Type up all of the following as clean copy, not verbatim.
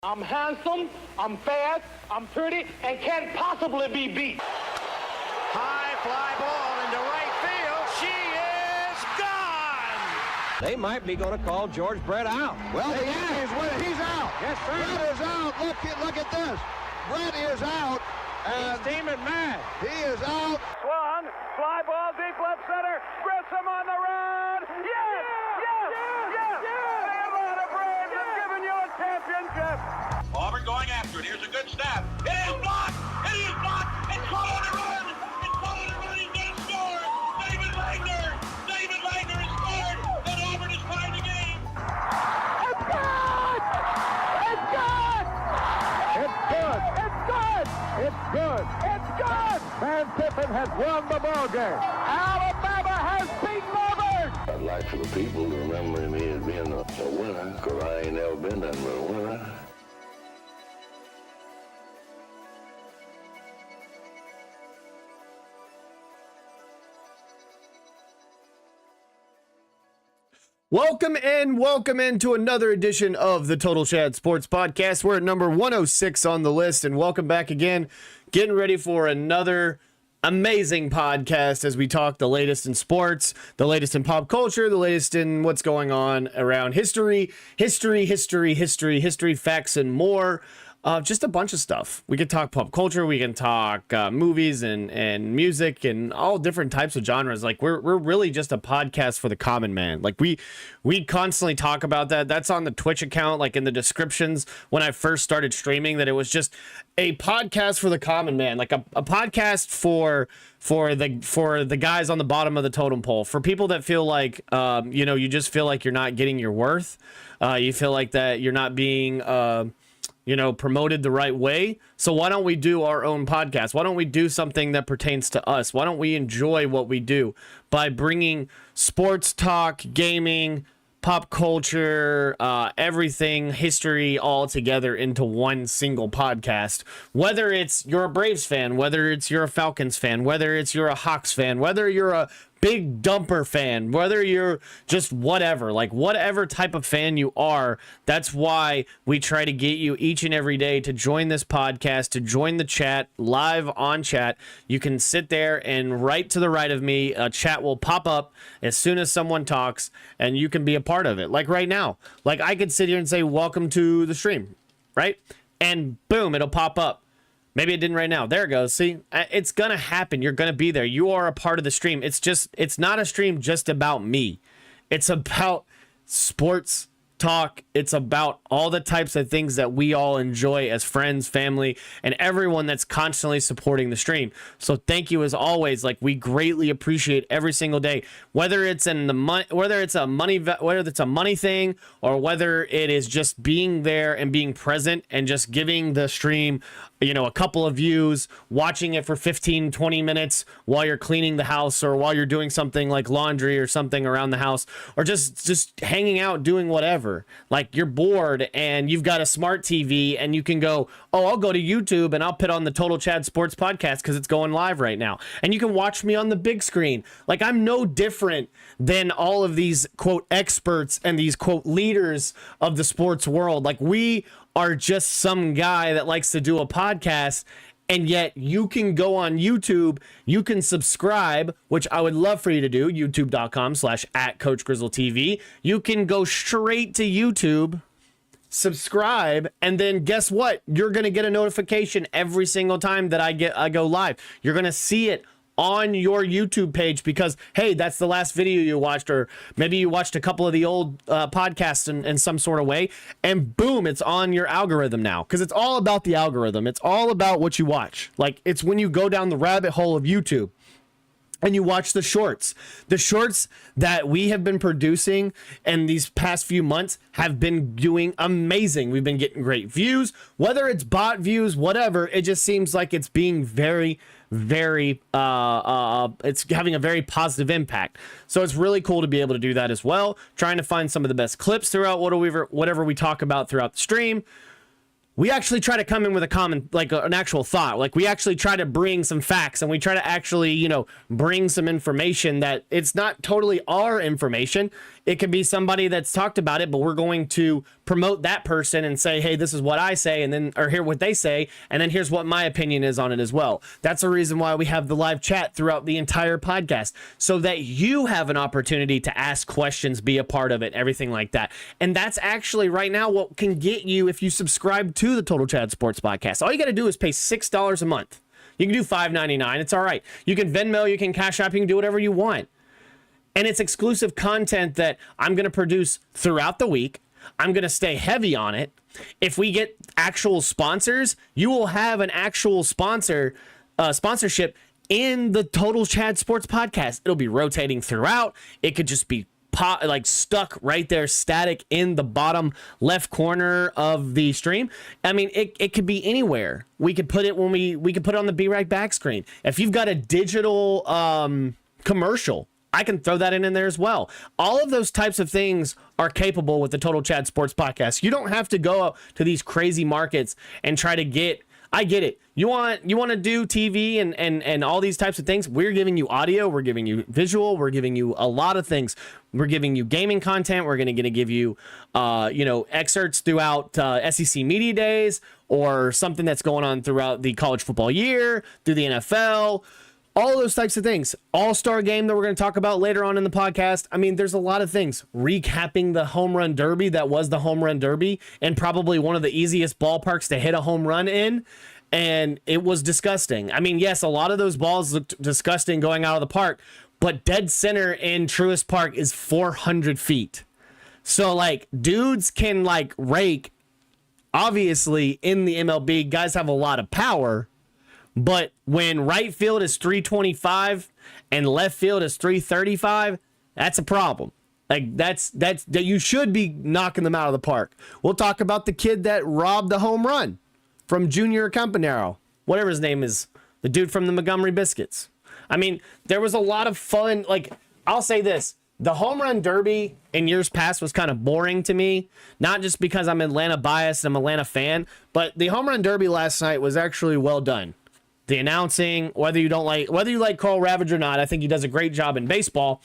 I'm handsome, I'm fast, I'm pretty, and can't possibly be beat. High fly ball into right field. She is gone. They might be going to call George Brett out. Well, he's out. Yes, sir. Brett is out. Look at this. Brett is out. He's steaming mad. He is out. Swung, fly ball deep left center. Grissom on the run. Yes! The Atlanta Braves have given you a championship. Auburn going after it. Here's a good snap. It is blocked. It is blocked. It's caught on the run. It's caught on the run. He's going to score. David Wagner has scored. And Auburn is tied the game. It's good! It's good! It's good. It's good! It's good. It's good! Van Tippen has won the ball game. Alabama has beaten Auburn! I'd like for the people to remember me as being a winner, because I ain't never been nothing but a winner. Welcome into another edition of the Total Chad Sports Podcast. We're at number 106 on the list, and welcome back again. Getting ready for another amazing podcast as we talk the latest in sports, the latest in pop culture, the latest in what's going on around history, facts, and more. Just a bunch of stuff. We can talk pop culture, we can talk movies and music and all different types of genres. Like we're really just a podcast for the common man. Like we constantly talk about that. That's on the Twitch account, like in the descriptions when I first started streaming, that it was just a podcast for the common man, like a podcast for the guys on the bottom of the totem pole, for people that feel like you just feel like you're not getting your worth. You feel like that you're not being promoted the right way. So why don't we do our own podcast? Why don't we do something that pertains to us? Why don't we enjoy what we do by bringing sports talk, gaming, pop culture, everything, history all together into one single podcast? Whether it's you're a Braves fan, whether it's you're a Falcons fan, whether it's you're a Hawks fan, whether you're a big dumper fan, whether you're just whatever type of fan you are, that's why we try to get you each and every day to join this podcast, to join the chat, live on chat. You can sit there and right to the right of me, a chat will pop up as soon as someone talks, and you can be a part of it. Like right now, like I could sit here and say, welcome to the stream, right? And boom, it'll pop up. Maybe it didn't right now. There it goes. See, it's going to happen. You're going to be there. You are a part of the stream. It's not a stream just about me. It's about sports talk. It's about all the types of things that we all enjoy as friends, family, and everyone that's constantly supporting the stream. So thank you as always. Like, we greatly appreciate every single day, whether it's a money thing, or whether it is just being there and being present and just giving the stream a couple of views, watching it for 15-20 minutes while you're cleaning the house, or while you're doing something like laundry or something around the house, or just hanging out doing whatever. Like, you're bored and you've got a smart TV and you can go, oh, I'll go to YouTube and I'll put on the Total Chad Sports Podcast because it's going live right now, and you can watch me on the big screen. Like, I'm no different than all of these quote experts and these quote leaders of the sports world. Like, we are just some guy that likes to do a podcast, and yet you can go on YouTube, you can subscribe, which I would love for you to do, youtube.com/@CoachGrizzleTV. You can go straight to YouTube, subscribe, and then guess what? You're going to get a notification every single time that I go live. You're going to see it on your YouTube page because, hey, that's the last video you watched, or maybe you watched a couple of the old podcasts in some sort of way, and boom, it's on your algorithm now, because it's all about the algorithm. It's all about what you watch. Like, it's when you go down the rabbit hole of YouTube and you watch the shorts that we have been producing in these past few months have been doing amazing. We've been getting great views, whether it's bot views, whatever. It just seems like it's being very it's having a very positive impact. So it's really cool to be able to do that as well. Trying to find some of the best clips throughout whatever we talk about throughout the stream. We actually try to come in with an actual thought. Like, we actually try to bring some facts, and we try to actually, bring some information that it's not totally our information. it could be somebody that's talked about it, but we're going to promote that person and say, hey, this is what I say, and then, or hear what they say, and then here's what my opinion is on it as well. That's the reason why we have the live chat throughout the entire podcast, so that you have an opportunity to ask questions, be a part of it, everything like that. And that's actually right now what can get you if you subscribe to the Total Chad Sports Podcast. All you got to do is pay $6 a month. You can do $5.99. It's all right. You can Venmo, you can Cash App, you can do whatever you want. And it's exclusive content that I'm going to produce throughout the week. I'm going to stay heavy on it. If we get actual sponsors, you will have an actual sponsorship in the Total Chad Sports Podcast. It'll be rotating throughout. It could just be stuck right there, static in the bottom left corner of the stream. I mean, it could be anywhere. We could put it we could put it on the Be Right Back screen. If you've got a digital commercial, I can throw that in there as well. All of those types of things are capable with the Total Chad Sports Podcast. You don't have to go to these crazy markets and try to get. I get it. You want to do TV and all these types of things. We're giving you audio. We're giving you visual. We're giving you a lot of things. We're giving you gaming content. We're going to give you, excerpts throughout SEC Media Days, or something that's going on throughout the college football year, through the NFL. All those types of things. All-Star game that we're going to talk about later on in the podcast. I mean, there's a lot of things. Recapping the home run derby that was the home run derby, and probably one of the easiest ballparks to hit a home run in. And it was disgusting. I mean, yes, a lot of those balls looked disgusting going out of the park, but dead center in Truist Park is 400 feet. So, dudes can, rake. Obviously, in the MLB, guys have a lot of power. But when right field is 325 and left field is 335, that's a problem. That you should be knocking them out of the park. We'll talk about the kid that robbed the home run from Junior Campanaro, whatever his name is, the dude from the Montgomery Biscuits. I mean, there was a lot of fun. I'll say this. The home run derby in years past was kind of boring to me, not just because I'm Atlanta biased and I'm an Atlanta fan, but the home run derby last night was actually well done. The announcing, whether you like Carl Ravage or not, I think he does a great job in baseball.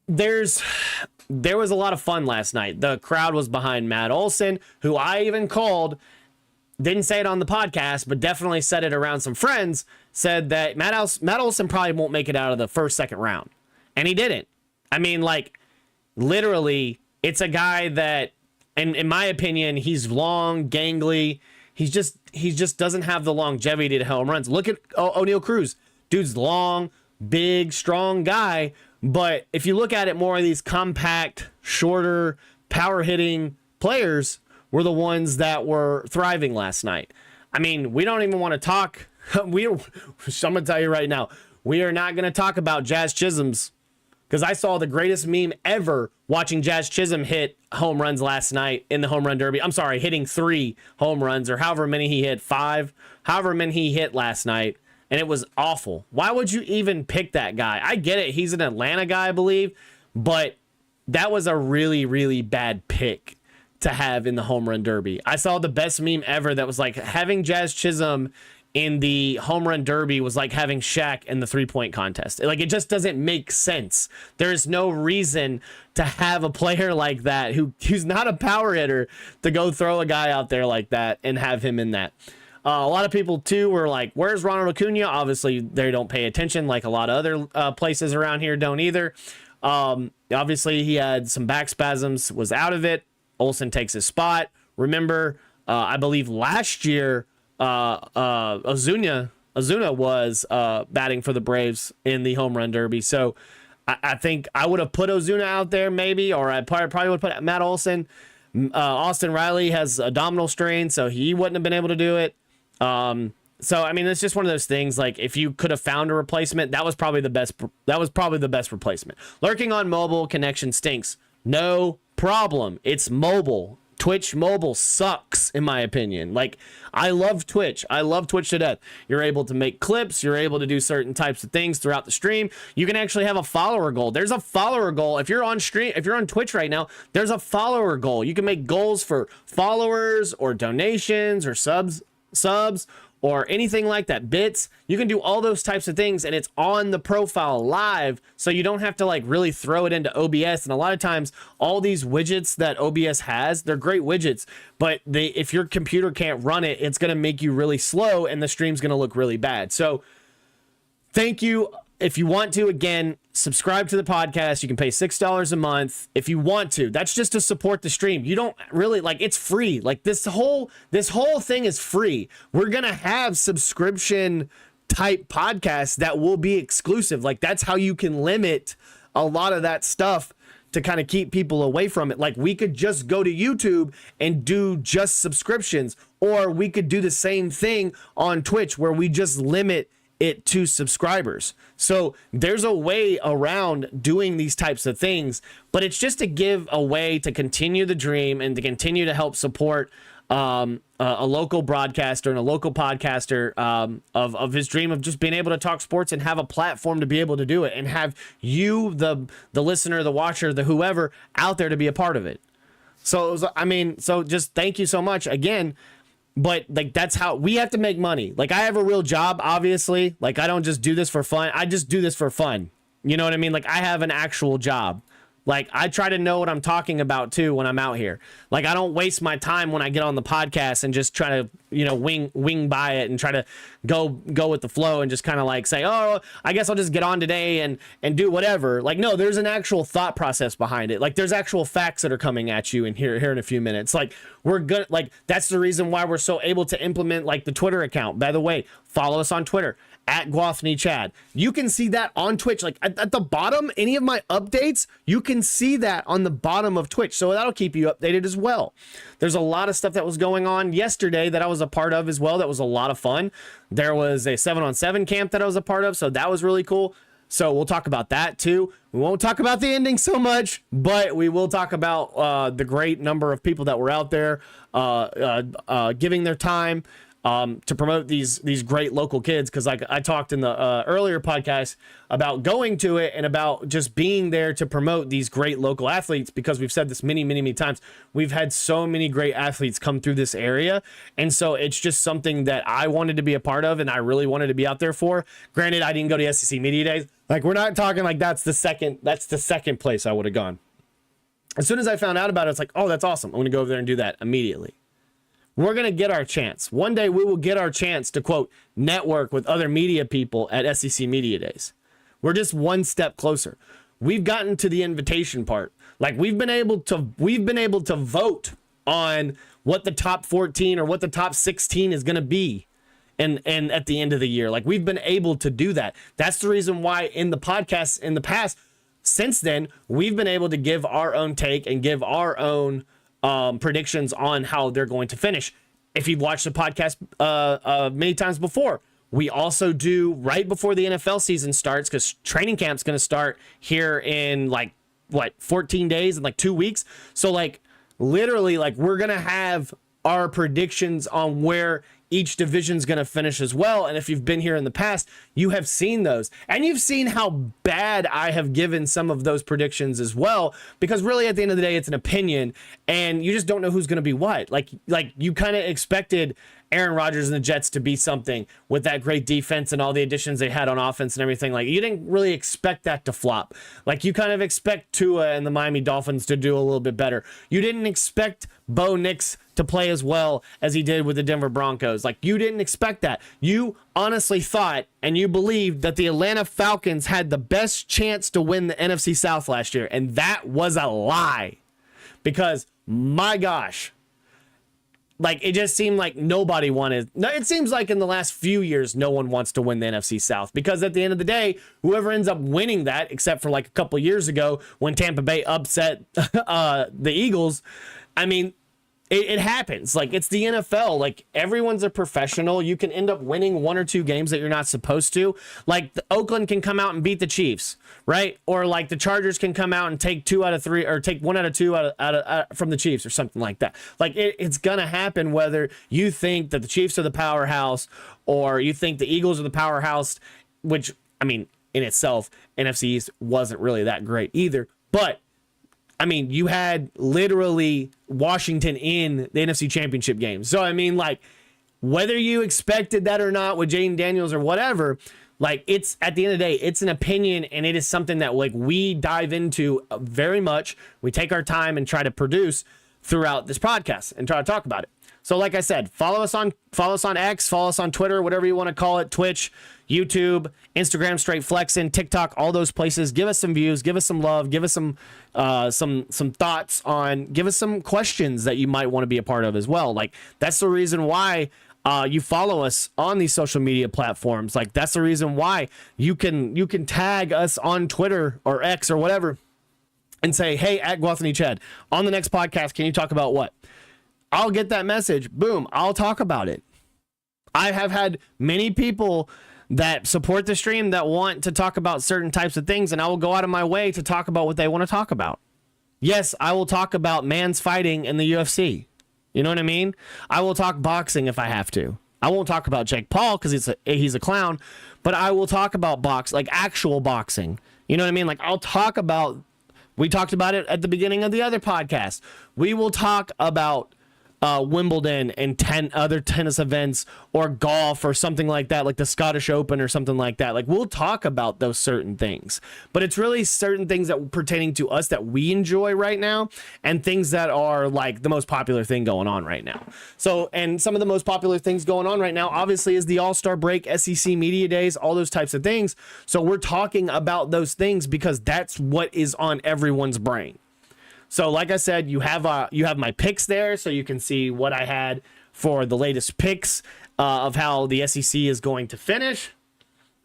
There was a lot of fun last night. The crowd was behind Matt Olson, who I even called, didn't say it on the podcast, but definitely said it around some friends, said that Matt Olson probably won't make it out of the first, second round. And he didn't. I mean, literally, it's a guy that, and in my opinion, he's long, gangly. He just doesn't have the longevity to home runs. Look at O'Neal Cruz. Dude's long, big, strong guy. But if you look at it, more of these compact, shorter, power-hitting players were the ones that were thriving last night. I mean, we don't even want to talk. I'm going to tell you right now, we are not going to talk about Jazz Chisholm's, because I saw the greatest meme ever watching Jazz Chisholm hit home runs last night in the home run derby. I'm sorry, hitting 3 home runs, or however many he hit, 5, however many he hit last night. And it was awful. Why would you even pick that guy? I get it. He's an Atlanta guy, I believe. But that was a really, really bad pick to have in the home run derby. I saw the best meme ever that was having Jazz Chisholm in the home run derby was like having Shaq in the 3-point contest. It just doesn't make sense. There's no reason to have a player like that who's not a power hitter to go throw a guy out there like that and have him in that. A lot of people too were like, where's Ronald Acuna? Obviously they don't pay attention, like a lot of other places around here don't either. Obviously he had some back spasms, was out of it. Olsen takes his spot. Remember, I believe last year, Ozuna was batting for the Braves in the home run derby. So I think I would have put Ozuna out there maybe, or I probably would put Matt Olson. Austin Riley has abdominal strain, so he wouldn't have been able to do it. So I mean, it's just one of those things. If you could have found a replacement, that was probably the best. That was probably the best replacement. Lurking on mobile connection stinks. No problem. It's mobile. Twitch mobile sucks, in my opinion. I love Twitch. I love Twitch to death. You're able to make clips. You're able to do certain types of things throughout the stream. You can actually have a follower goal. There's a follower goal. If you're on stream, if you're on Twitch right now, there's a follower goal. You can make goals for followers or donations or subs. subs or anything like that, bits. You can do all those types of things, and it's on the profile live, so you don't have to like really throw it into OBS. And a lot of times all these widgets that OBS has, they're great widgets, but if your computer can't run it, it's going to make you really slow and the stream's going to look really bad. So thank you. If you want to, again, subscribe to the podcast. You can pay $6 a month if you want to. That's just to support the stream. You don't really like, it's free. Like this whole thing is free. We're going to have subscription type podcasts that will be exclusive. Like that's how you can limit a lot of that stuff to kind of keep people away from it. Like we could just go to YouTube and do just subscriptions, or we could do the same thing on Twitch where we just limit it to subscribers. So there's a way around doing these types of things, but it's just to give a way to continue the dream and to continue to help support a local broadcaster and a local podcaster of his dream of just being able to talk sports and have a platform to be able to do it and have you, the listener, the watcher, the whoever out there to be a part of it. So, so just thank you so much again. But like, that's how we have to make money. Like I have a real job, obviously. Like I don't just do this for fun. I just do this for fun. You know what I mean? Like I have an actual job. Like I try to know what I'm talking about too when I'm out here. Like I don't waste my time when I get on the podcast and just try to, wing by it and try to go with the flow and just kind of like say, oh, I guess I'll just get on today and do whatever. Like, no, there's an actual thought process behind it. Like there's actual facts that are coming at you in here in a few minutes. Like we're good. Like that's the reason why we're so able to implement like the Twitter account. By the way, follow us on Twitter at Guathny Chad. You can see that on Twitch, like at the bottom, any of my updates, you can see that on the bottom of Twitch. So that'll keep you updated as well. There's a lot of stuff that was going on yesterday that I was a part of as well. That was a lot of fun. There was a 7-on-7 camp that I was a part of. So that was really cool. So we'll talk about that too. We won't talk about the ending so much, but we will talk about the great number of people that were out there giving their time to promote these great local kids. Because like I talked in the earlier podcast about going to it and about just being there to promote these great local athletes, because we've said this many times. We've had so many great athletes come through this area, and so it's just something that I wanted to be a part of and I really wanted to be out there for. Granted, I didn't go to SEC Media Days. Like we're not talking like that's the second place I would have gone. As soon as I found out about it, it's like, oh, that's awesome. I'm going to go over there and do that immediately. We're going to get our chance. One day we will get our chance to, quote, network with other media people at SEC Media Days. We're just one step closer. We've gotten to the invitation part. Like we've been able to vote on what the top 14 or what the top 16 is going to be. And at the end of the year, like we've been able to do that. That's the reason why in the podcasts in the past, since then, we've been able to give our own take and give our own predictions on how they're going to finish. If you've watched the podcast many times before, we also do right before the NFL season starts, because training camp's going to start here in 14 days and 2 weeks. So literally we're going to have our predictions on where each division's going to finish as well. And if you've been here in the past, you have seen those, and you've seen how bad I have given some of those predictions as well, because really at the end of the day, it's an opinion and you just don't know who's going to be what. Like you kind of expected Aaron Rodgers and the Jets to be something with that great defense and all the additions they had on offense and everything. Like you didn't really expect that to flop. Like you kind of expect Tua and the Miami Dolphins to do a little bit better. You didn't expect Bo Nix to play as well as he did with the Denver Broncos. Like you didn't expect that. You honestly thought and you believed that the Atlanta Falcons had the best chance to win the NFC South last year. And that was a lie, because my gosh, it just seemed like nobody wanted. It seems like in the last few years, no one wants to win the NFC South, because at the end of the day, whoever ends up winning that, except for a couple years ago when Tampa Bay upset the Eagles, I mean, it happens. It's the NFL. Everyone's a professional. You can end up winning 1 or 2 games that you're not supposed to. Oakland can come out and beat the Chiefs, right? Or the Chargers can come out and take 2 out of 3 or take 1 out of 2 out from the Chiefs or something like that. It's gonna happen whether you think that the Chiefs are the powerhouse or you think the Eagles are the powerhouse. Which, I mean, in itself, NFC East wasn't really that great either, but I mean, you had literally Washington in the NFC Championship game. So, I mean, whether you expected that or not with Jaden Daniels or whatever, like, it's at the end of the day, it's an opinion, and it is something that like we dive into very much. We take our time and try to produce throughout this podcast and try to talk about it. So like I said, follow us on X, follow us on Twitter, whatever you want to call it, Twitch, YouTube, Instagram, Straight Flexin', TikTok, all those places. Give us some views, give us some love, give us some thoughts on, give us some questions that you might want to be a part of as well. Like, that's the reason why you follow us on these social media platforms. Like, that's the reason why you can tag us on Twitter or X or whatever and say, hey, at Guathany Chad, on the next podcast, can you talk about what? I'll get that message. Boom. I'll talk about it. I have had many people that support the stream that want to talk about certain types of things, and I will go out of my way to talk about what they want to talk about. Yes, I will talk about man's fighting in the UFC. You know what I mean? I will talk boxing if I have to. I won't talk about Jake Paul because he's a clown, but I will talk about like actual boxing. You know what I mean? Like, I'll talk about, we talked about it at the beginning of the other podcast. We will talk about Wimbledon and 10 other tennis events or golf or something like that, like the Scottish Open or something like that. Like, we'll talk about those certain things, but it's really certain things that pertaining to us that we enjoy right now and things that are like the most popular thing going on right now. So, and some of the most popular things going on right now, obviously, is the All-Star break, SEC Media Days, all those types of things. So we're talking about those things because that's what is on everyone's brain. So like I said, you have my picks there, so you can see what I had for the latest picks of how the SEC is going to finish.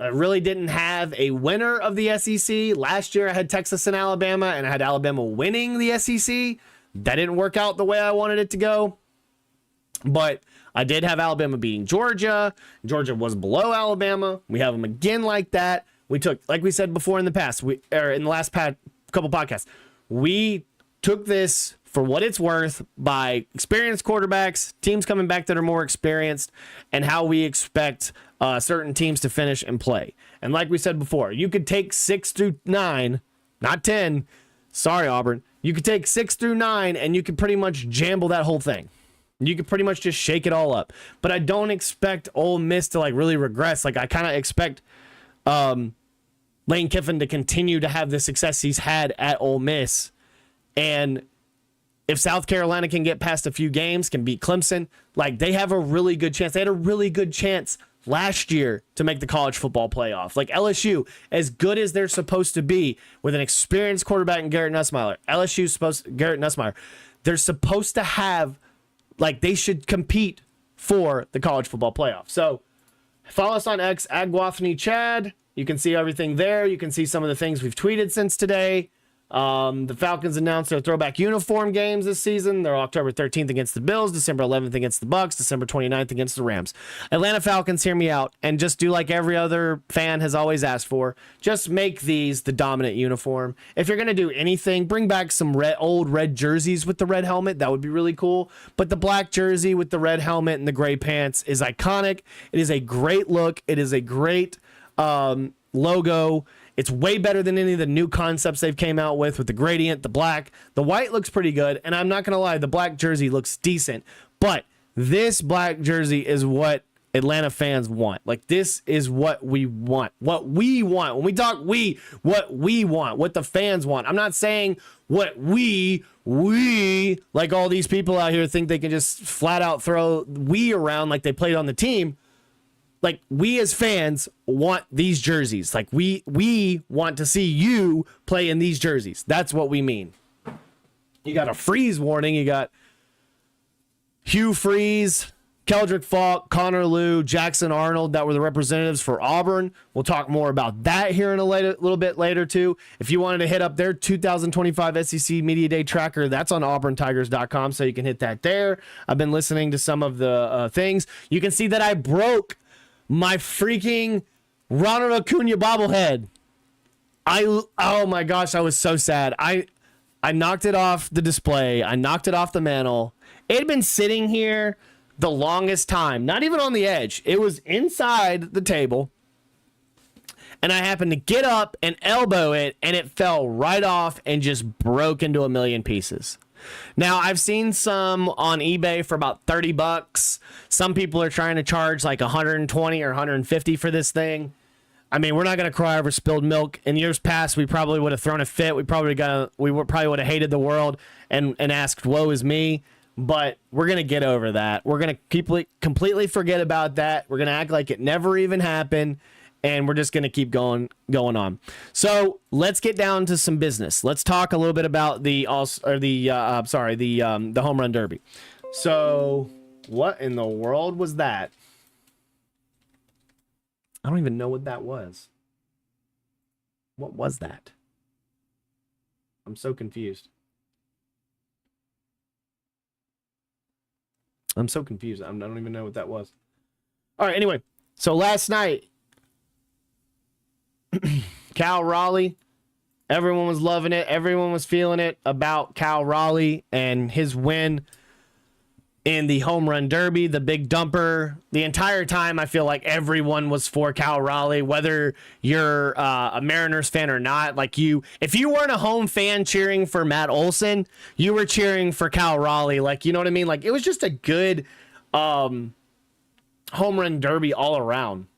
I really didn't have a winner of the SEC. Last year I had Texas and Alabama, and I had Alabama winning the SEC. That didn't work out the way I wanted it to go. But I did have Alabama beating Georgia. Georgia was below Alabama. We have them again like that. We took, like we said before in the past, in the last couple podcasts, we took this for what it's worth by experienced quarterbacks, teams coming back that are more experienced, and how we expect certain teams to finish and play. And like we said before, you could take 6 through 9, not 10. Sorry, Auburn. You could take 6 through 9 and you could pretty much jamble that whole thing. You could pretty much just shake it all up. But I don't expect Ole Miss to like really regress. Like, I kind of expect Lane Kiffin to continue to have the success he's had at Ole Miss. And if South Carolina can get past a few games, can beat Clemson, like, they have a really good chance. They had a really good chance last year to make the college football playoff. Like, LSU, as good as they're supposed to be with an experienced quarterback in Garrett Nussmeier, Garrett Nussmeier, they're supposed to have, like, they should compete for the college football playoff. So follow us on X, @Guathany Chad. You can see everything there. You can see some of the things we've tweeted since today. The Falcons announced their throwback uniform games this season. They're October 13th against the Bills, December 11th against the Bucks, December 29th against the Rams. Atlanta Falcons, hear me out, and just do like every other fan has always asked for. Just make these the dominant uniform. If you're going to do anything, bring back some old red jerseys with the red helmet. That would be really cool. But the black jersey with the red helmet and the gray pants is iconic. It is a great look. It is a great logo. It's way better than any of the new concepts they've came out with the gradient, the black. The white looks pretty good, and I'm not going to lie, the black jersey looks decent. But this black jersey is what Atlanta fans want. Like, this is what we want. What we want. When we talk what we want, what the fans want. I'm not saying what we, like all these people out here think they can just flat out throw we around like they played on the team. Like, we as fans want these jerseys. Like, we want to see you play in these jerseys. That's what we mean. You got a freeze warning. You got Hugh Freeze, Keldrick Falk, Connor Lew, Jackson Arnold that were the representatives for Auburn. We'll talk more about that here in a little bit later, too. If you wanted to hit up their 2025 SEC Media Day tracker, that's on auburntigers.com, so you can hit that there. I've been listening to some of the things. You can see that I broke my freaking Ronald Acuna bobblehead. Oh my gosh, I was so sad. I knocked it off the display. I knocked it off the mantle. It had been sitting here the longest time, not even on the edge. It was inside the table. And I happened to get up and elbow it, and it fell right off and just broke into a million pieces. Now, I've seen some on eBay for about $30. Some people are trying to charge like 120 or 150 for this thing. I mean, we're not going to cry over spilled milk. In years past, we probably would have thrown a fit. We probably would have hated the world and asked, woe is me. But we're going to get over that. We're going to completely forget about that. We're going to act like it never even happened. And we're just going to keep going on. So let's get down to some business. Let's talk a little bit about the home run derby. So what in the world was that? I don't even know what that was. What was that? I'm so confused. I don't even know what that was. All right, anyway. So last night, Cal Raleigh, everyone was loving it. Everyone was feeling it about Cal Raleigh and his win in the home run derby, the big dumper. The entire time, I feel like everyone was for Cal Raleigh, whether you're a Mariners fan or not. Like if you weren't a home fan cheering for Matt Olson, you were cheering for Cal Raleigh. Like, you know what I mean? Like, it was just a good home run derby all around.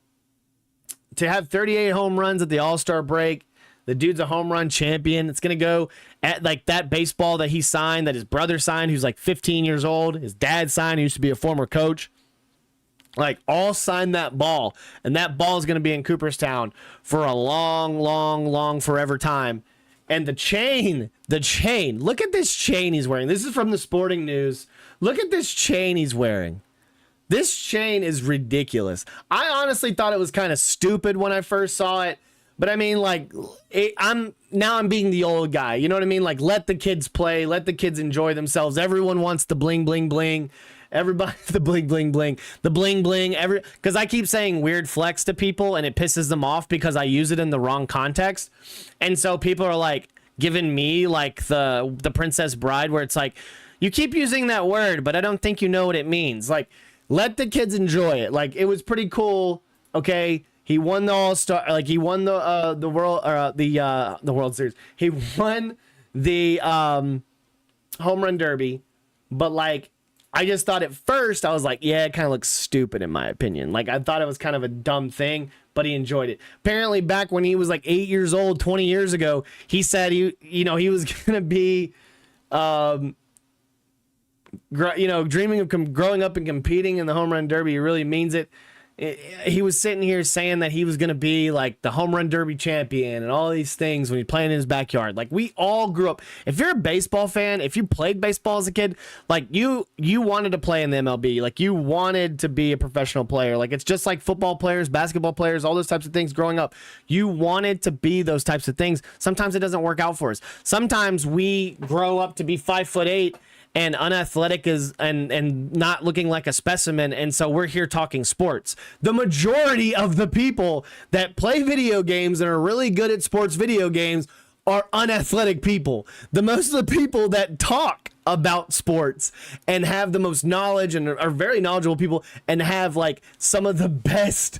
To have 38 home runs at the All-Star break, the dude's a home run champion. It's going to go at like that baseball that he signed, that his brother signed, who's like 15 years old. His dad signed, who used to be a former coach. Like, all signed that ball. And that ball is going to be in Cooperstown for a long, forever time. And the chain, look at this chain he's wearing. This is from the Sporting News. Look at this chain he's wearing. This chain is ridiculous. I honestly thought it was kind of stupid when I first saw it. But I mean, like, I'm being the old guy. You know what I mean? Like, let the kids play. Let the kids enjoy themselves. Everyone wants the bling, bling, bling. Everybody, the bling, bling, bling. The bling, bling. Because I keep saying weird flex to people, and it pisses them off because I use it in the wrong context. And so people are, like, giving me, like, the Princess Bride, where it's like, you keep using that word, but I don't think you know what it means. Like, let the kids enjoy it. Like, it was pretty cool. Okay. He won the All-Star, like he won the World Series. He won the home run derby, but like I just thought at first I was like, yeah, it kind of looks stupid in my opinion. Like I thought it was kind of a dumb thing, but he enjoyed it. Apparently, back when he was like 8 years old, 20 years ago, he said he was gonna be, dreaming of growing up and competing in the home run derby. He really means it. He was sitting here saying that he was going to be like the home run derby champion and all these things when he's playing in his backyard. Like, we all grew up. If you're a baseball fan, if you played baseball as a kid, like you wanted to play in the MLB. Like, you wanted to be a professional player. Like, it's just like football players, basketball players, all those types of things growing up. You wanted to be those types of things. Sometimes it doesn't work out for us. Sometimes we grow up to be 5'8" and unathletic and not looking like a specimen, and so we're here talking sports. The majority of the people that play video games and are really good at sports video games are unathletic people. The most of the people that talk about sports and have the most knowledge and are very knowledgeable people and have like some of the best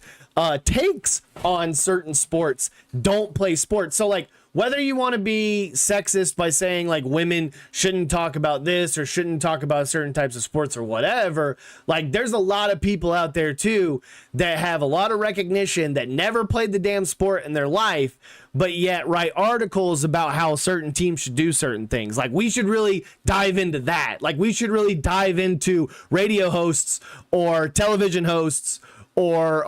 takes on certain sports don't play sports. So like, whether you want to be sexist by saying like women shouldn't talk about this or shouldn't talk about certain types of sports or whatever, like there's a lot of people out there too that have a lot of recognition that never played the damn sport in their life, but yet write articles about how certain teams should do certain things. Like, we should really dive into that. Like, we should really dive into radio hosts or television hosts or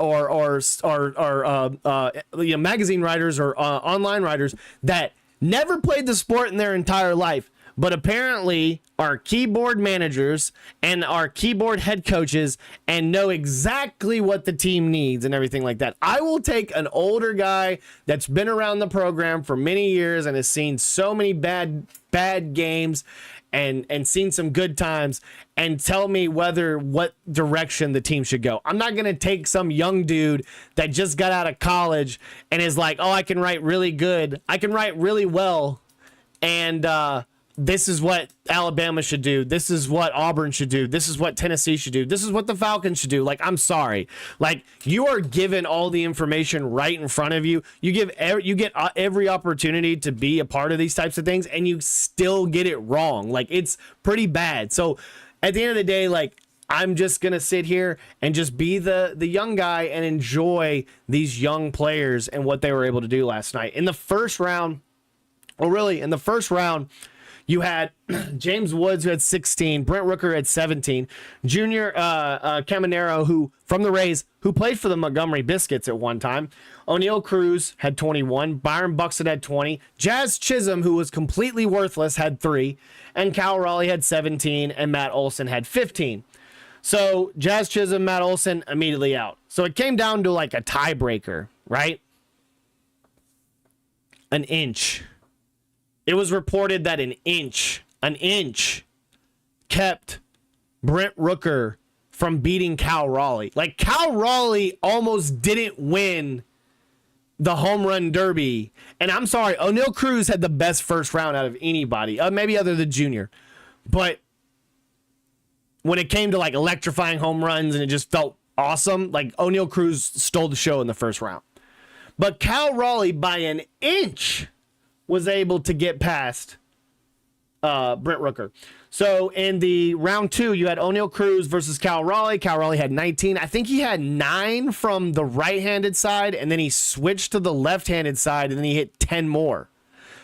magazine writers or online writers that never played the sport in their entire life, but apparently are keyboard managers and are keyboard head coaches and know exactly what the team needs and everything like that. I will take an older guy that's been around the program for many years and has seen so many bad games and seen some good times and tell me what direction the team should go. I'm not going to take some young dude that just got out of college and is like, oh, I can write really good. I can write really well. And this is what Alabama should do. This is what Auburn should do. This is what Tennessee should do. This is what the Falcons should do. Like, I'm sorry. Like, you are given all the information right in front of you. You get every opportunity to be a part of these types of things, and you still get it wrong. Like, it's pretty bad. So at the end of the day, like, I'm just going to sit here and just be the young guy and enjoy these young players and what they were able to do last night. In the first round, you had James Woods, who had 16, Brent Rooker had 17, Junior Caminero, who from the Rays, who played for the Montgomery Biscuits at one time. O'Neal Cruz had 21, Byron Buxton had 20, Jazz Chisholm, who was completely worthless, had 3, and Cal Raleigh had 17, and Matt Olson had 15. So Jazz Chisholm, Matt Olson immediately out. So it came down to like a tiebreaker, right? An inch. It was reported that an inch kept Brent Rooker from beating Cal Raleigh. Like, Cal Raleigh almost didn't win the home run derby. And I'm sorry, O'Neal Cruz had the best first round out of anybody, maybe other than Junior. But when it came to like electrifying home runs and it just felt awesome, like O'Neal Cruz stole the show in the first round. But Cal Raleigh by an inch was able to get past Brent Rooker. So in the round 2, you had O'Neal Cruz versus Cal Raleigh. Cal Raleigh had 19. I think he had 9 from the right-handed side, and then he switched to the left-handed side, and then he hit 10 more.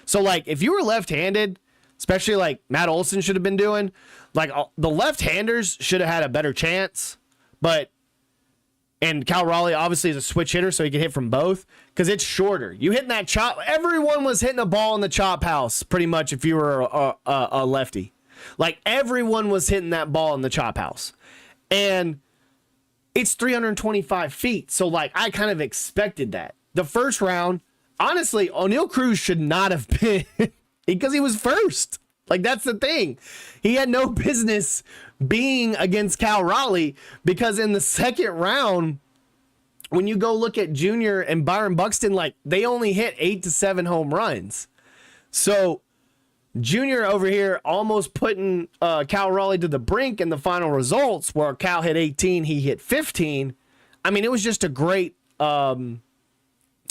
So, like, if you were left-handed, especially like Matt Olson should have been doing, like, the left-handers should have had a better chance. And Cal Raleigh obviously is a switch hitter, so he can hit from both because it's shorter. You hitting that chop, everyone was hitting a ball in the chop house pretty much if you were a lefty. Like, everyone was hitting that ball in the chop house. And it's 325 feet, so, like, I kind of expected that. The first round, honestly, O'Neal Cruz should not have been because he was first. Like, that's the thing. He had no business being against Cal Raleigh because in the second round, when you go look at Junior and Byron Buxton, like, they only hit 8 to 7 home runs. So Junior over here almost putting Cal Raleigh to the brink in the final results, where Cal hit 18, he hit 15. I mean, it was just a great home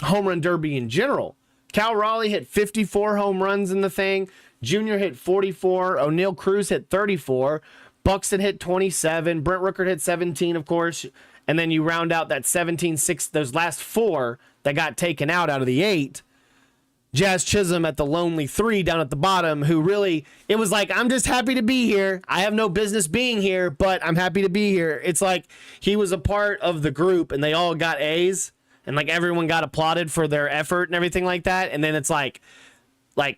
run derby in general. Cal Raleigh hit 54 home runs in the thing. Junior hit 44. O'Neal Cruz hit 34. Buxton hit 27. Brent Rooker hit 17, of course. And then you round out that 17-6, those last 4 that got taken out of the 8. Jazz Chisholm at the lonely 3 down at the bottom, who really, it was like, I'm just happy to be here. I have no business being here, but I'm happy to be here. It's like he was a part of the group and they all got A's and like everyone got applauded for their effort and everything like that. And then it's like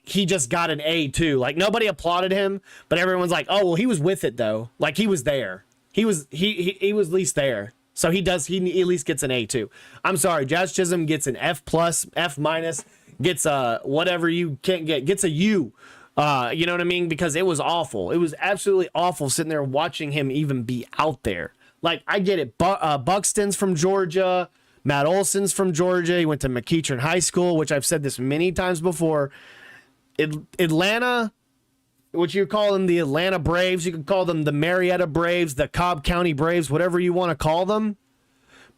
he just got an A too. Like, nobody applauded him, but everyone's like, oh, well, he was with it though. Like, he was there. He was at least there. So he at least gets an A too. I'm sorry, Jazz Chisholm gets an F+, F-, gets a whatever you can't get, gets a U. You know what I mean? Because it was awful. It was absolutely awful sitting there watching him even be out there. Like, I get it. Buxton's from Georgia. Matt Olson's from Georgia. He went to McEachern High School, which I've said this many times before. Atlanta, what you call them, the Atlanta Braves, you could call them the Marietta Braves, the Cobb County Braves, whatever you want to call them.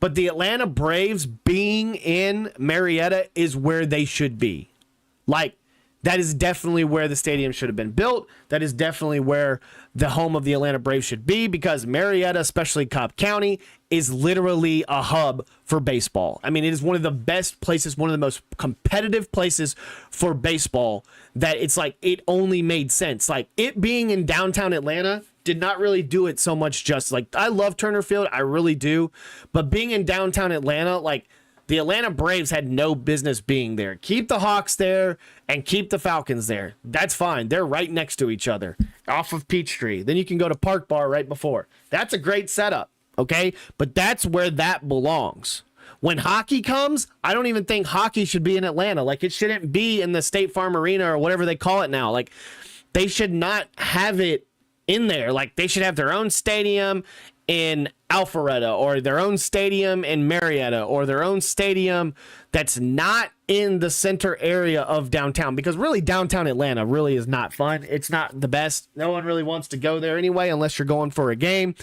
But the Atlanta Braves being in Marietta is where they should be. Like, that is definitely where the stadium should have been built. That is definitely where the home of the Atlanta Braves should be, because Marietta, especially Cobb County, is literally a hub for baseball. I mean, it is one of the best places, one of the most competitive places for baseball, that it's like, it only made sense. Like, it being in downtown Atlanta did not really do it so much justice. Like, I love Turner Field, I really do, but being in downtown Atlanta, like, the Atlanta Braves had no business being there. Keep the Hawks there and keep the Falcons there. That's fine. They're right next to each other off of Peachtree. Then you can go to Park Bar right before. That's a great setup, okay? But that's where that belongs. When hockey comes, I don't even think hockey should be in Atlanta. Like, it shouldn't be in the State Farm Arena or whatever they call it now. Like, they should not have it in there. Like, they should have their own stadium. in Alpharetta, or their own stadium in Marietta, or their own stadium that's not in the center area of downtown, because really downtown Atlanta really is not fun. It's not the best. No one really wants to go there anyway, unless you're going for a game,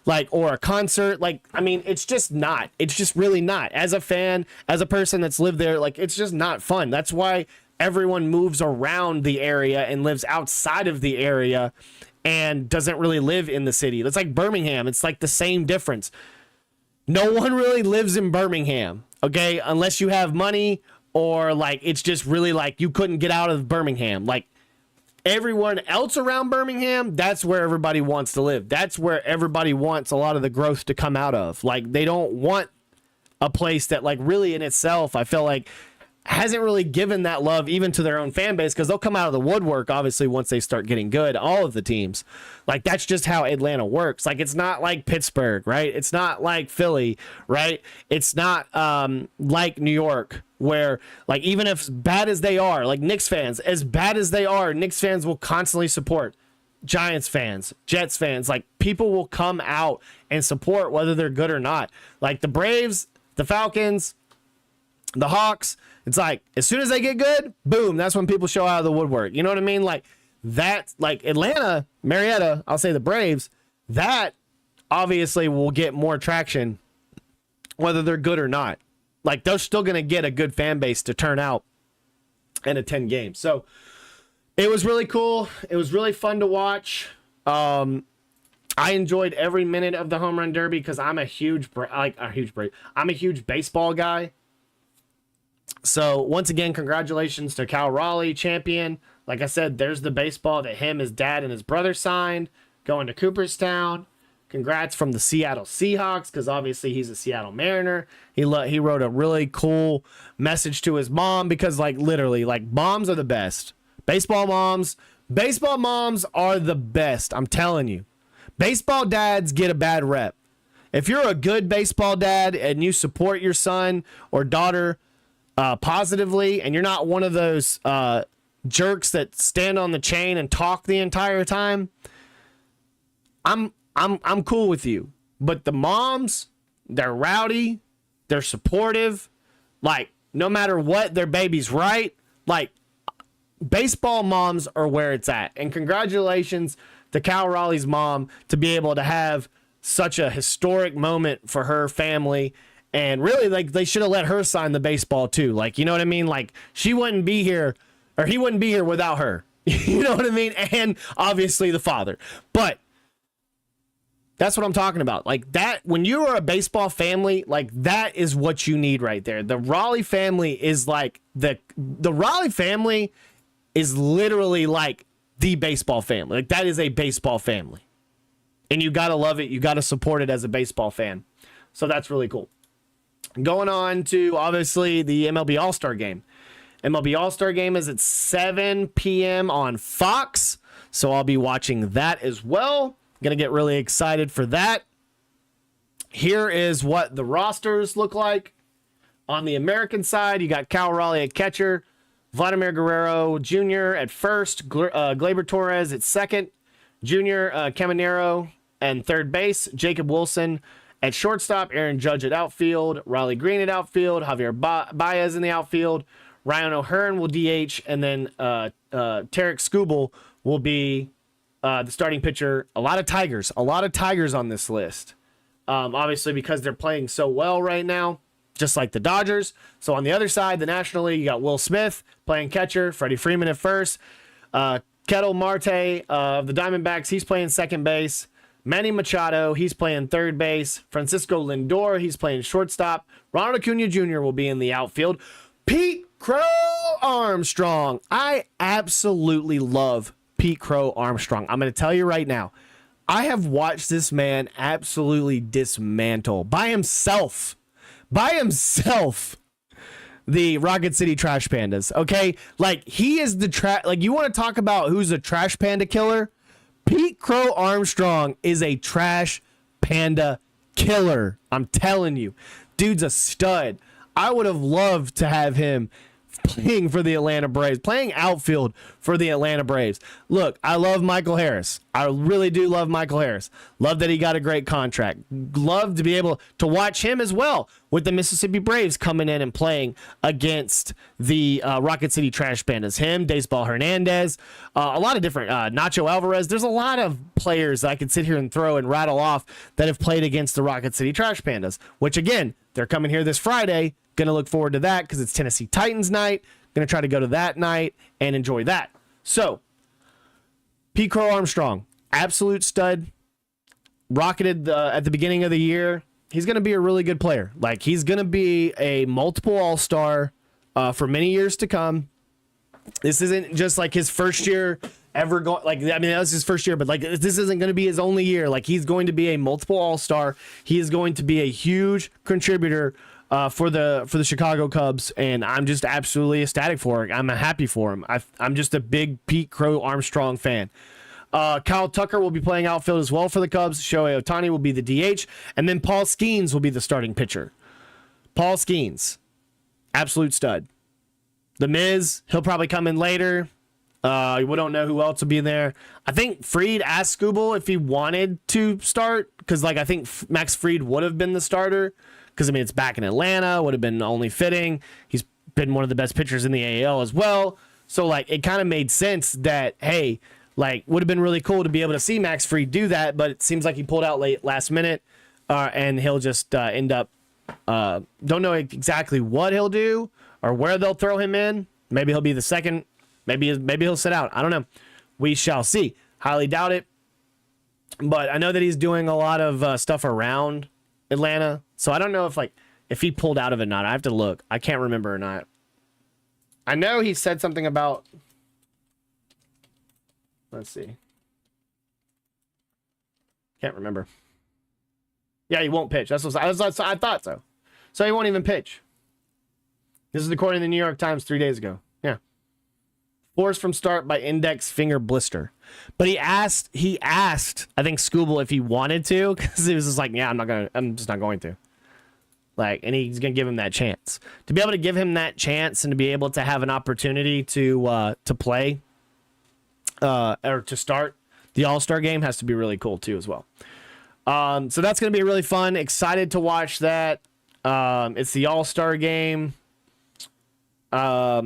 like, or a concert. Like, I mean, it's just not. It's just really not. As a fan, as a person that's lived there, like, it's just not fun. That's why everyone moves around the area and lives outside of the area and doesn't really live in the city. It's like Birmingham. It's like the same difference. No one really lives in Birmingham, okay? Unless you have money, or like it's just really like you couldn't get out of Birmingham. Like everyone else around Birmingham, that's where everybody wants to live. That's where everybody wants a lot of the growth to come out of. Like they don't want a place that like really in itself, I feel like hasn't really given that love even to their own fan base, because they'll come out of the woodwork obviously once they start getting good, all of the teams. Like that's just how Atlanta works. Like it's not like Pittsburgh, right? It's not like Philly, right? It's not like New York, where like even if as bad as they are, like Knicks fans, as bad as they are, Knicks fans will constantly support. Giants fans, Jets fans, like people will come out and support whether they're good or not. Like the Braves, the Falcons, the Hawks, it's like as soon as they get good, boom, that's when people show out of the woodwork. You know what I mean? Like that, like Atlanta, Marietta, I'll say the Braves, that obviously will get more traction whether they're good or not. Like they're still going to get a good fan base to turn out and attend games. So it was really cool. It was really fun to watch. I enjoyed every minute of the home run derby because I'm a huge baseball guy. So once again, congratulations to Cal Raleigh, champion. Like I said, there's the baseball that him, his dad, and his brother signed going to Cooperstown. Congrats from the Seattle Seahawks, because obviously he's a Seattle Mariner. He wrote a really cool message to his mom, because like literally, like moms are the best. Baseball moms are the best. I'm telling you. Baseball dads get a bad rep. If you're a good baseball dad and you support your son or daughter positively, and you're not one of those jerks that stand on the chain and talk the entire time, I'm cool with you. But the moms, they're rowdy, they're supportive, like no matter what, their baby's right. Like baseball moms are where it's at. And congratulations to Cal Raleigh's mom to be able to have such a historic moment for her family. And really, like, they should have let her sign the baseball too. Like, you know what I mean? Like, she wouldn't be here, or he wouldn't be here without her. You know what I mean? And obviously the father. But that's what I'm talking about. Like that, when you are a baseball family, like that is what you need right there. The Raleigh family is like the Raleigh family is literally like the baseball family. Like that is a baseball family. And you got to love it. You got to support it as a baseball fan. So that's really cool. Going on to, obviously, the MLB All-Star Game. MLB All-Star Game is at 7 p.m. on Fox, so I'll be watching that as well. Going to get really excited for that. Here is what the rosters look like. On the American side, you got Cal Raleigh at catcher, Vladimir Guerrero Jr. at first, Gleyber Torres at second, Junior Caminero and third base, Jacob Wilson at shortstop, Aaron Judge at outfield, Riley Green at outfield, Javier Baez in the outfield, Ryan O'Hearn will DH, and then Tarek Skubal will be the starting pitcher. A lot of Tigers on this list. Obviously, because they're playing so well right now, just like the Dodgers. So on the other side, the National League, you got Will Smith playing catcher, Freddie Freeman at first, Ketel Marte of the Diamondbacks, he's playing second base. Manny Machado, he's playing third base. Francisco Lindor, he's playing shortstop. Ronald Acuna Jr. will be in the outfield. Pete Crow Armstrong. I absolutely love Pete Crow Armstrong. I'm going to tell you right now, I have watched this man absolutely dismantle by himself the Rocket City Trash Pandas, okay? Like, he is the like, you want to talk about who's a trash panda killer? Pete Crow Armstrong is a trash panda killer. I'm telling you. Dude's a stud. I would have loved to have him playing for the Atlanta Braves, playing outfield for the Atlanta Braves. Look, I love Michael Harris. I really do love Michael Harris. Love that he got a great contract. Love to be able to watch him as well with the Mississippi Braves coming in and playing against the Rocket City Trash Pandas. Him, Baseball Hernandez, a lot of different, Nacho Alvarez. There's a lot of players that I could sit here and throw and rattle off that have played against the Rocket City Trash Pandas, which again, they're coming here this Friday. Going to look forward to that because it's Tennessee Titans night. Going to try to go to that night and enjoy that. So, Pete Crow Armstrong, absolute stud. Rocketed at the beginning of the year. He's going to be a really good player. Like, he's going to be a multiple all-star for many years to come. This isn't just like his first year ever going. Like, I mean, that was his first year, but like, this isn't going to be his only year. Like, he's going to be a multiple all-star. He is going to be a huge contributor for the Chicago Cubs, and I'm just absolutely ecstatic for it. I'm happy for him. I'm just a big Pete Crow Armstrong fan. Kyle Tucker will be playing outfield as well for the Cubs. Shohei Ohtani will be the DH, and then Paul Skeens will be the starting pitcher. Paul Skeens, absolute stud. The Miz, he'll probably come in later. We don't know who else will be there. I think Fried asked Skubal if he wanted to start, because like I think Max Fried would have been the starter. Because, I mean, it's back in Atlanta, would have been only fitting. He's been one of the best pitchers in the AL as well. So, like, it kind of made sense that, hey, like, would have been really cool to be able to see Max Fried do that, but it seems like he pulled out last minute, and he'll just end up, don't know exactly what he'll do or where they'll throw him in. Maybe he'll be the second. Maybe he'll sit out. I don't know. We shall see. Highly doubt it. But I know that he's doing a lot of stuff around Atlanta. So I don't know if he pulled out of it or not. I have to look. I can't remember or not. I know he said something about. Let's see. Can't remember. Yeah, he won't pitch. That's what I thought so. So he won't even pitch. This is according to the New York Times 3 days ago. Yeah. Forced from start by index finger blister. But he asked, I think, Skubal if he wanted to, because he was just like, yeah, I'm just not going to. Like, and he's gonna give him that chance. To be able to give him that chance and to be able to have an opportunity to play or to start the All-Star game has to be really cool too as well. So that's gonna be really fun. Excited to watch that. It's the All-Star game. I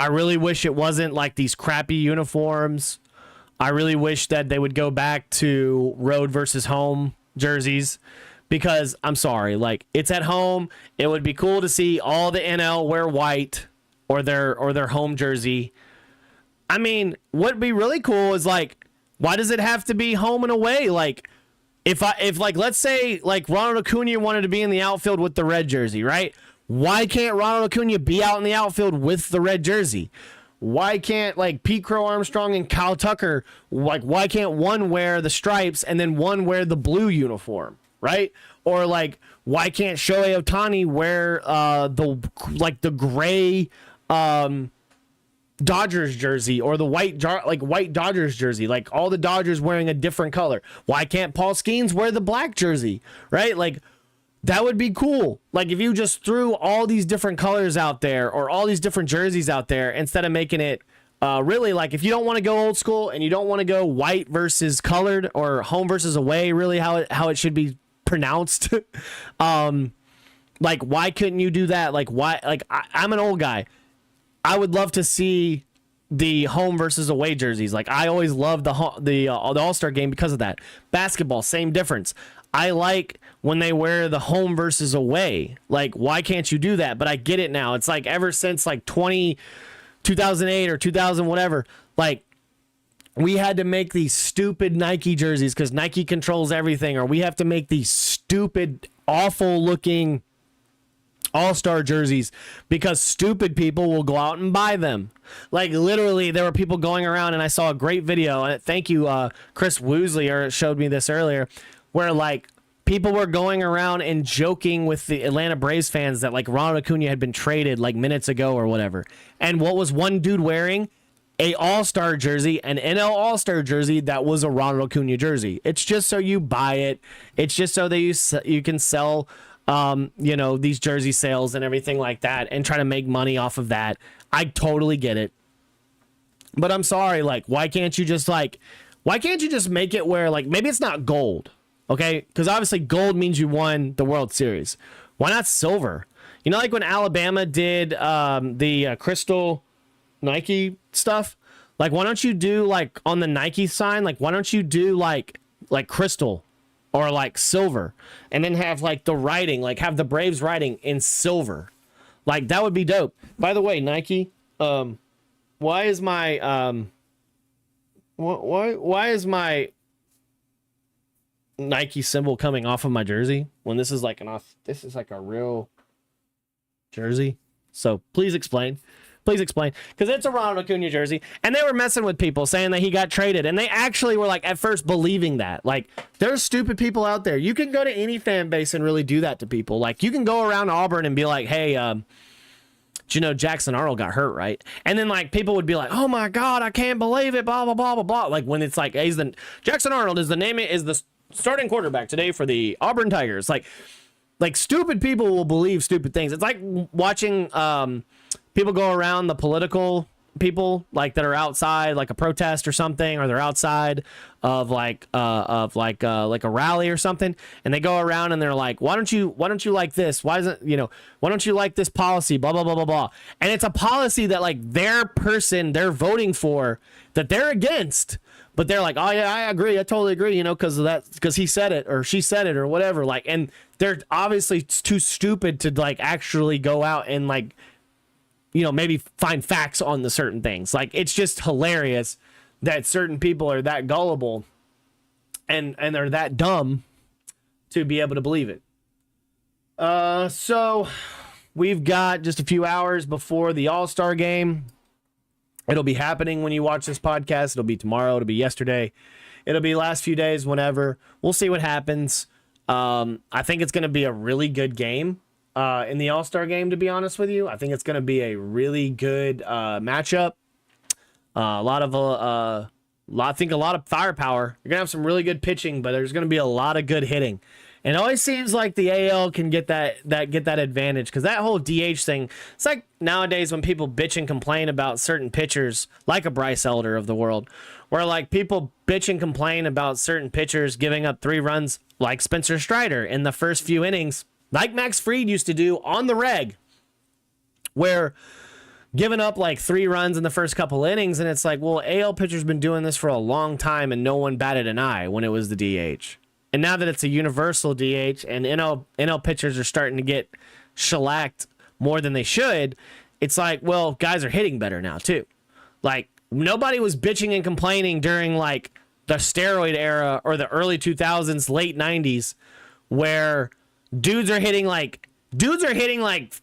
really wish it wasn't like these crappy uniforms. I really wish that they would go back to road versus home jerseys. Because I'm sorry, like, it's at home. It would be cool to see all the NL wear white or their home jersey. I mean, what'd be really cool is, like, why does it have to be home and away? Like, if let's say like Ronald Acuna wanted to be in the outfield with the red jersey, right? Why can't Ronald Acuna be out in the outfield with the red jersey? Why can't like Pete Crow Armstrong and Kyle Tucker, like, why can't one wear the stripes and then one wear the blue uniform? Right? Or like, why can't Shohei Ohtani wear the gray Dodgers jersey or the white Dodgers jersey? Like, all the Dodgers wearing a different color. Why can't Paul Skeens wear the black jersey? Right? Like, that would be cool. Like, if you just threw all these different colors out there or all these different jerseys out there instead of making it really, like, if you don't want to go old school and you don't want to go white versus colored or home versus away, really how it should be pronounced. Like, why couldn't you do that? Like, why? Like, I'm an old guy. I would love to see the home versus away jerseys. Like, I always loved the All-Star game because of that. Basketball, same difference. I like when they wear the home versus away. Like, why can't you do that? But I get it now. It's like ever since like 2008 or 2000 whatever, like, we had to make these stupid Nike jerseys because Nike controls everything, or we have to make these stupid, awful looking All-Star jerseys because stupid people will go out and buy them. Like, literally, there were people going around, and I saw a great video, and thank you, Chris Woosley showed me this earlier, where like people were going around and joking with the Atlanta Braves fans that like Ronald Acuna had been traded like minutes ago or whatever. And what was one dude wearing? A All-Star jersey, an NL All-Star jersey that was a Ronald Acuna jersey. It's just so you buy it. It's just so that you can sell these jersey sales and everything like that and try to make money off of that. I totally get it. But I'm sorry, like, why can't you just make it where, like, maybe it's not gold, okay? Because obviously gold means you won the World Series. Why not silver? You know, like when Alabama did the crystal Nike stuff? Like, why don't you do, like, on the Nike sign, like, why don't you do, like crystal or, like, silver? And then have, like, the writing, like, have the Braves writing in silver. Like, that would be dope. By the way, Nike, why is my why is my Nike symbol coming off of my jersey when this is like a real jersey? So please explain, because it's a Ronald Acuna jersey, and they were messing with people saying that he got traded, and they actually were like at first believing that. Like, there's stupid people out there. You can go to any fan base and really do that to people. Like, you can go around Auburn and be like, hey, you know, Jackson Arnold got hurt, right? And then, like, people would be like, oh my God, I can't believe it, blah, blah, blah, blah, blah. Like, when it's like, Jackson Arnold is the starting quarterback today for the Auburn Tigers. Like stupid people will believe stupid things. It's like watching people go around, the political people, like, that are outside, like a protest or something, or they're outside of like a rally or something, and they go around and they're like, why don't you like this? Why don't you like this policy? Blah blah blah blah blah. And it's a policy that, like, their person they're voting for, that they're against, but they're like, oh yeah, I agree, I totally agree, you know, because he said it or she said it or whatever. Like, and they're obviously too stupid to, like, actually go out and, like, you know, maybe find facts on the certain things. Like, it's just hilarious that certain people are that gullible and they're that dumb to be able to believe it. So we've got just a few hours before the All-Star game. It'll be happening when you watch this podcast. It'll be tomorrow. It'll be yesterday. It'll be last few days, whenever. We'll see what happens. I think it's going to be a really good game. In the All-Star game, to be honest with you, I think it's going to be a really good matchup. I think a lot of firepower. You're going to have some really good pitching, but there's going to be a lot of good hitting. And it always seems like the AL can get that advantage, because that whole DH thing, it's like nowadays when people bitch and complain about certain pitchers, like a Bryce Elder of the world, where, like, people bitch and complain about certain pitchers giving up 3 runs, like Spencer Strider in the first few innings, like Max Fried used to do on the reg, where giving up like 3 runs in the first couple innings, and it's like, well, AL pitchers been doing this for a long time and no one batted an eye when it was the DH. And now that it's a universal DH and NL pitchers are starting to get shellacked more than they should, it's like, well, guys are hitting better now too. Like, nobody was bitching and complaining during, like, the steroid era or the early 2000s, late 90s, where dudes are hitting like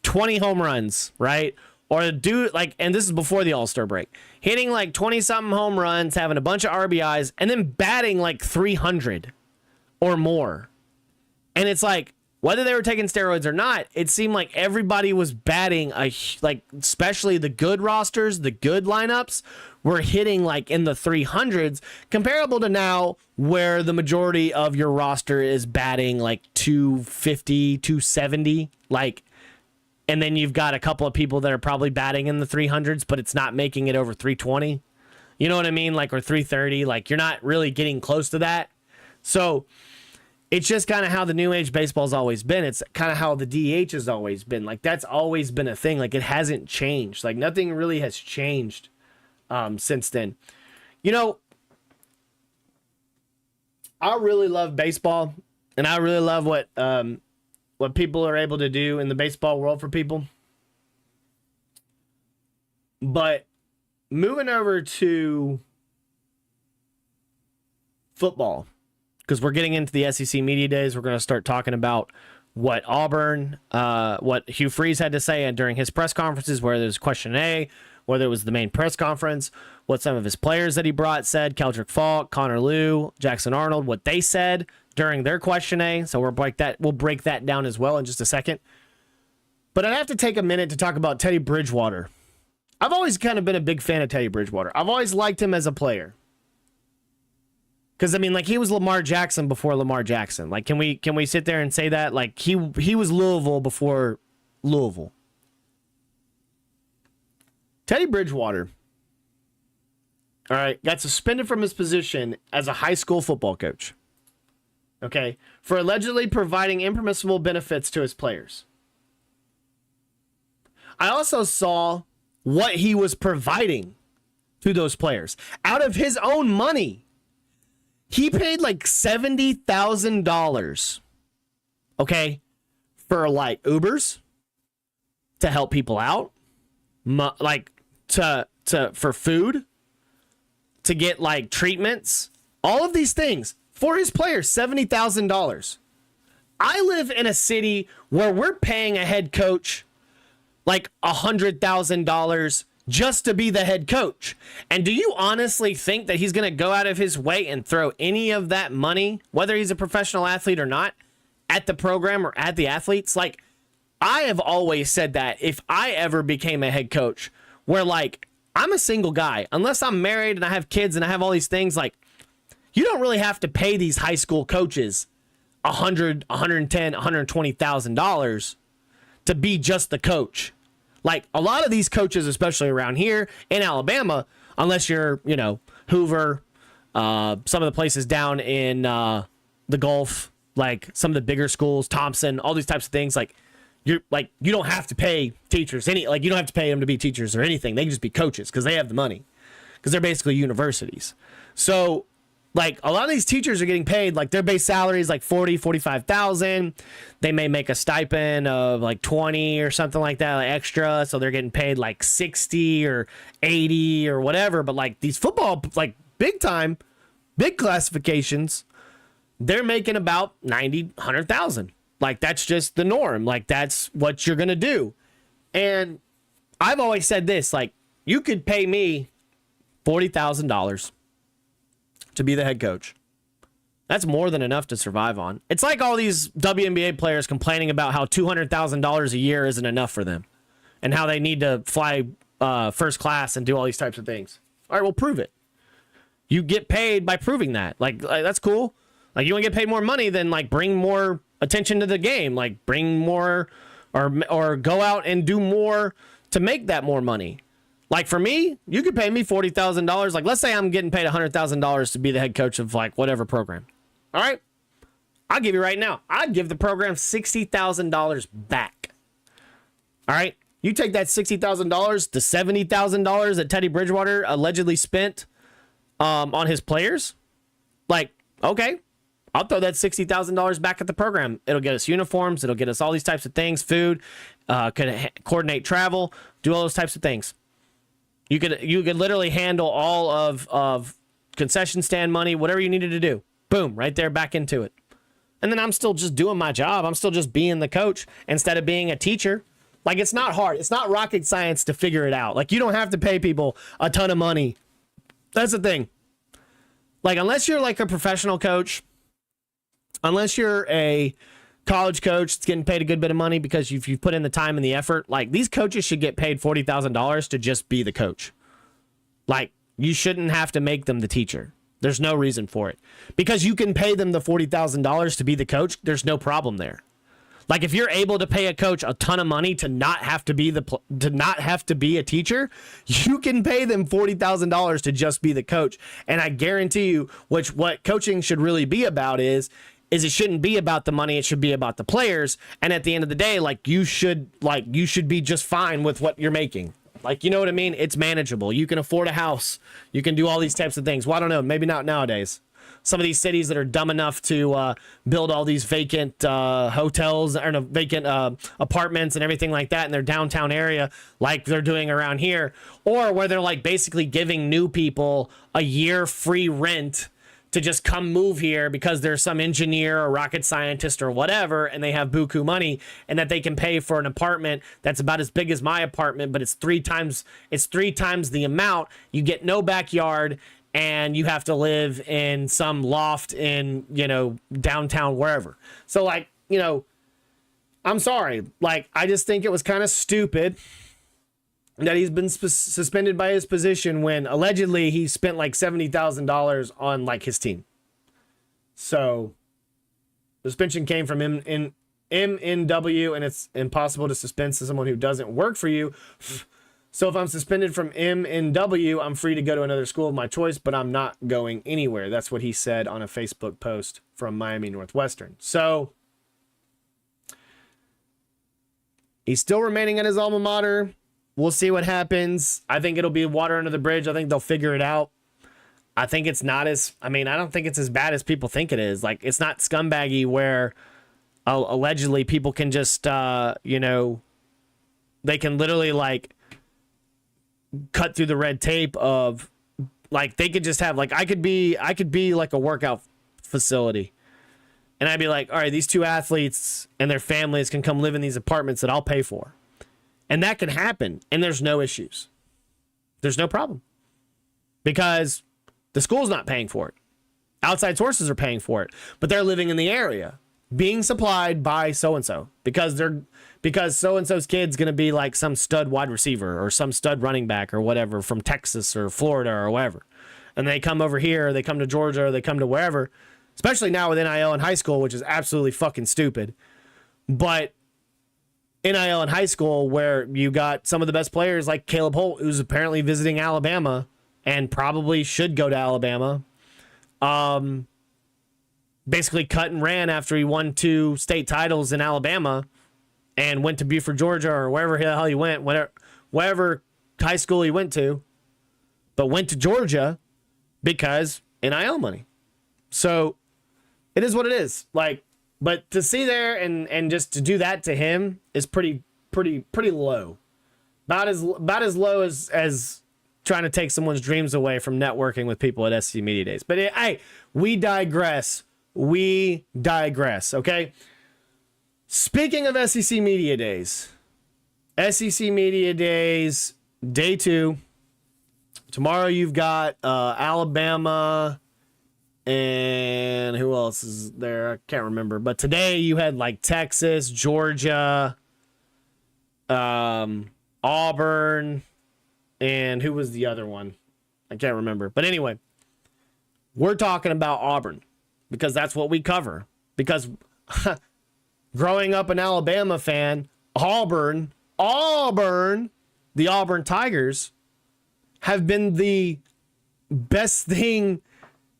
20 home runs, right? Or a dude, like, and this is before the All-Star break, hitting like 20 something home runs, having a bunch of RBIs, and then batting like 300 or more. And it's like, whether they were taking steroids or not, it seemed like everybody was batting especially the good rosters, the good lineups were hitting like in the 300s, comparable to now where the majority of your roster is batting like 250, 270, like, and then you've got a couple of people that are probably batting in the 300s, but it's not making it over 320. You know what I mean? Like, or 330, like, you're not really getting close to that. So it's just kind of how the new age baseball's always been. It's kind of how the DH has always been. Like, that's always been a thing. Like, it hasn't changed. Like, nothing really has changed since then. You know, I really love baseball, and I really love what people are able to do in the baseball world for people. But moving over to football, because we're getting into the SEC Media Days, we're going to start talking about what what Hugh Freeze had to say during his press conferences, whether it was question A, whether it was the main press conference, what some of his players that he brought said, Keldrick Falk, Connor Liu, Jackson Arnold, what they said during their question A. So we'll break that down as well in just a second. But I'd have to take a minute to talk about Teddy Bridgewater. I've always kind of been a big fan of Teddy Bridgewater. I've always liked him as a player. Because I mean, like, he was Lamar Jackson before Lamar Jackson. Like, can we sit there and say that? Like, he was Louisville before Louisville. Teddy Bridgewater, all right, got suspended from his position as a high school football coach. Okay, for allegedly providing impermissible benefits to his players. I also saw what he was providing to those players out of his own money. He paid like $70,000, okay, for like Ubers to help people out, like for food, to get like treatments, all of these things for his players. $70,000. I live in a city where we're paying a head coach like $100,000 just to be the head coach. And do you honestly think that he's going to go out of his way and throw any of that money, whether he's a professional athlete or not, at the program or at the athletes? Like, I have always said that if I ever became a head coach, where like, I'm a single guy, unless I'm married and I have kids and I have all these things, like, you don't really have to pay these high school coaches $100,000, $110,000, $120,000 to be just the coach. Like, a lot of these coaches, especially around here in Alabama, unless you're, you know, Hoover, some of the places down in the Gulf, like some of the bigger schools, Thompson, all these types of things, like, you don't have to pay teachers you don't have to pay them to be teachers or anything. They can just be coaches because they have the money, because they're basically universities. So, like, a lot of these teachers are getting paid, like, their base salary is like $45,000. They may make a stipend of like 20 or something like that, like extra. So they're getting paid like 60 or 80 or whatever. But like these football, like big time, big classifications, they're making about 90, 100,000. Like, that's just the norm. Like, that's what you're going to do. And I've always said this, like, you could pay me $40,000 to be the head coach. That's more than enough to survive on. It's like all these WNBA players complaining about how $200,000 a year isn't enough for them and how they need to fly first class and do all these types of things. All right, well, prove it. You get paid by proving that. Like that's cool. Like, you want to get paid more money, then like bring more attention to the game. Like, bring more or go out and do more to make that more money. Like, for me, you could pay me $40,000. Like, let's say I'm getting paid $100,000 to be the head coach of like whatever program. All right, I'll give you right now, I'd give the program $60,000 back. All right, you take that $60,000 to $70,000 that Teddy Bridgewater allegedly spent on his players. Like, okay, I'll throw that $60,000 back at the program. It'll get us uniforms. It'll get us all these types of things, food, could coordinate travel, do all those types of things. You could literally handle all of concession stand money, whatever you needed to do. Boom, right there, back into it. And then I'm still just doing my job. I'm still just being the coach instead of being a teacher. Like, it's not hard. It's not rocket science to figure it out. Like, you don't have to pay people a ton of money. That's the thing. Like, unless you're like a professional coach, unless you're a college coach that's getting paid a good bit of money because you've put in the time and the effort, like, these coaches should get paid $40,000 to just be the coach. Like, you shouldn't have to make them the teacher. There's no reason for it. Because you can pay them the $40,000 to be the coach, there's no problem there. Like, if you're able to pay a coach a ton of money to not have to be a teacher, you can pay them $40,000 to just be the coach. And I guarantee you, what coaching should really be about is it shouldn't be about the money. It should be about the players. And at the end of the day, you should be just fine with what you're making. Like, you know what I mean? It's manageable. You can afford a house. You can do all these types of things. Well, I don't know. Maybe not nowadays. Some of these cities that are dumb enough to build all these vacant hotels or vacant apartments and everything like that in their downtown area, like they're doing around here, or where they're like basically giving new people a year free rent to just come move here because there's some engineer or rocket scientist or whatever, and they have buku money, and that they can pay for an apartment that's about as big as my apartment, but it's three times the amount. You get no backyard, and you have to live in some loft in, downtown, wherever. So, like, I'm sorry. Like, I just think it was kind of stupid that he's been suspended by his position when allegedly he spent like $70,000 on like his team. So suspension came from MNW, and it's impossible to suspend someone who doesn't work for you. So if I'm suspended from MNW, I'm free to go to another school of my choice, but I'm not going anywhere. That's what he said on a Facebook post from Miami Northwestern. So he's still remaining at his alma mater. We'll see what happens. I think it'll be water under the bridge. I think they'll figure it out. I think it's not as, I don't think it's as bad as people think it is. Like, it's not scumbaggy where allegedly people can just, they can literally, like, cut through the red tape of, like, they could just have, like, I could be like a workout facility. And I'd be like, all right, these two athletes and their families can come live in these apartments that I'll pay for. And that can happen. And there's no issues. There's no problem. Because the school's not paying for it. Outside sources are paying for it. But they're living in the area, being supplied by so-and-so. Because so-and-so's kid's going to be like some stud wide receiver or some stud running back or whatever from Texas or Florida or wherever. And they come over here, or they come to Georgia, or they come to wherever. Especially now with NIL in high school, which is absolutely fucking stupid. But NIL in high school, where you got some of the best players like Caleb Holt, who's apparently visiting Alabama and probably should go to Alabama, basically cut and ran after he won 2 state titles in Alabama and went to Buford, Georgia, or wherever the hell he went, wherever high school he went to, but went to Georgia because NIL money. So it is what it is. Like, but to see there and just to do that to him is pretty low. About as low as trying to take someone's dreams away from networking with people at SEC Media Days. But hey, we digress. Okay. Speaking of SEC Media Days, day 2. Tomorrow you've got Alabama. And who else is there? I can't remember. But today you had like Texas, Georgia, Auburn, and who was the other one? I can't remember. But anyway, we're talking about Auburn because that's what we cover. Because growing up an Alabama fan, Auburn, the Auburn Tigers have been the best thing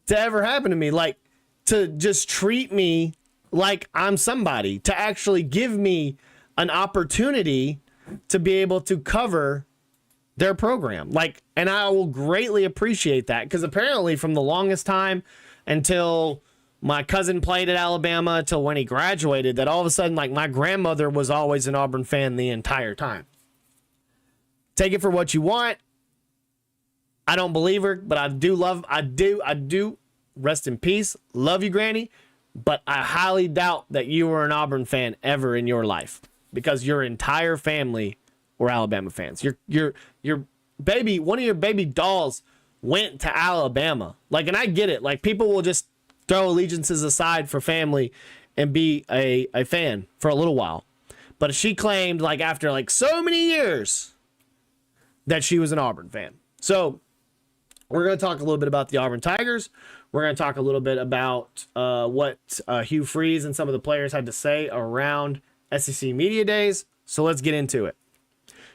to ever happen to me. Like, to just treat me like I'm somebody, to actually give me an opportunity to be able to cover their program. Like, and I will greatly appreciate that, because apparently from the longest time until my cousin played at Alabama till when he graduated, that all of a sudden, like, my grandmother was always an Auburn fan the entire time. Take it for what you want. I don't believe her, but I do, rest in peace. Love you, Granny. But I highly doubt that you were an Auburn fan ever in your life, because your entire family were Alabama fans. Your baby, one of your baby dolls went to Alabama. Like, and I get it. Like, people will just throw allegiances aside for family and be a fan for a little while. But she claimed, like, after like so many years, that she was an Auburn fan. So we're going to talk a little bit about the Auburn Tigers. We're going to talk a little bit about what Hugh Freeze and some of the players had to say around SEC Media Days. So let's get into it.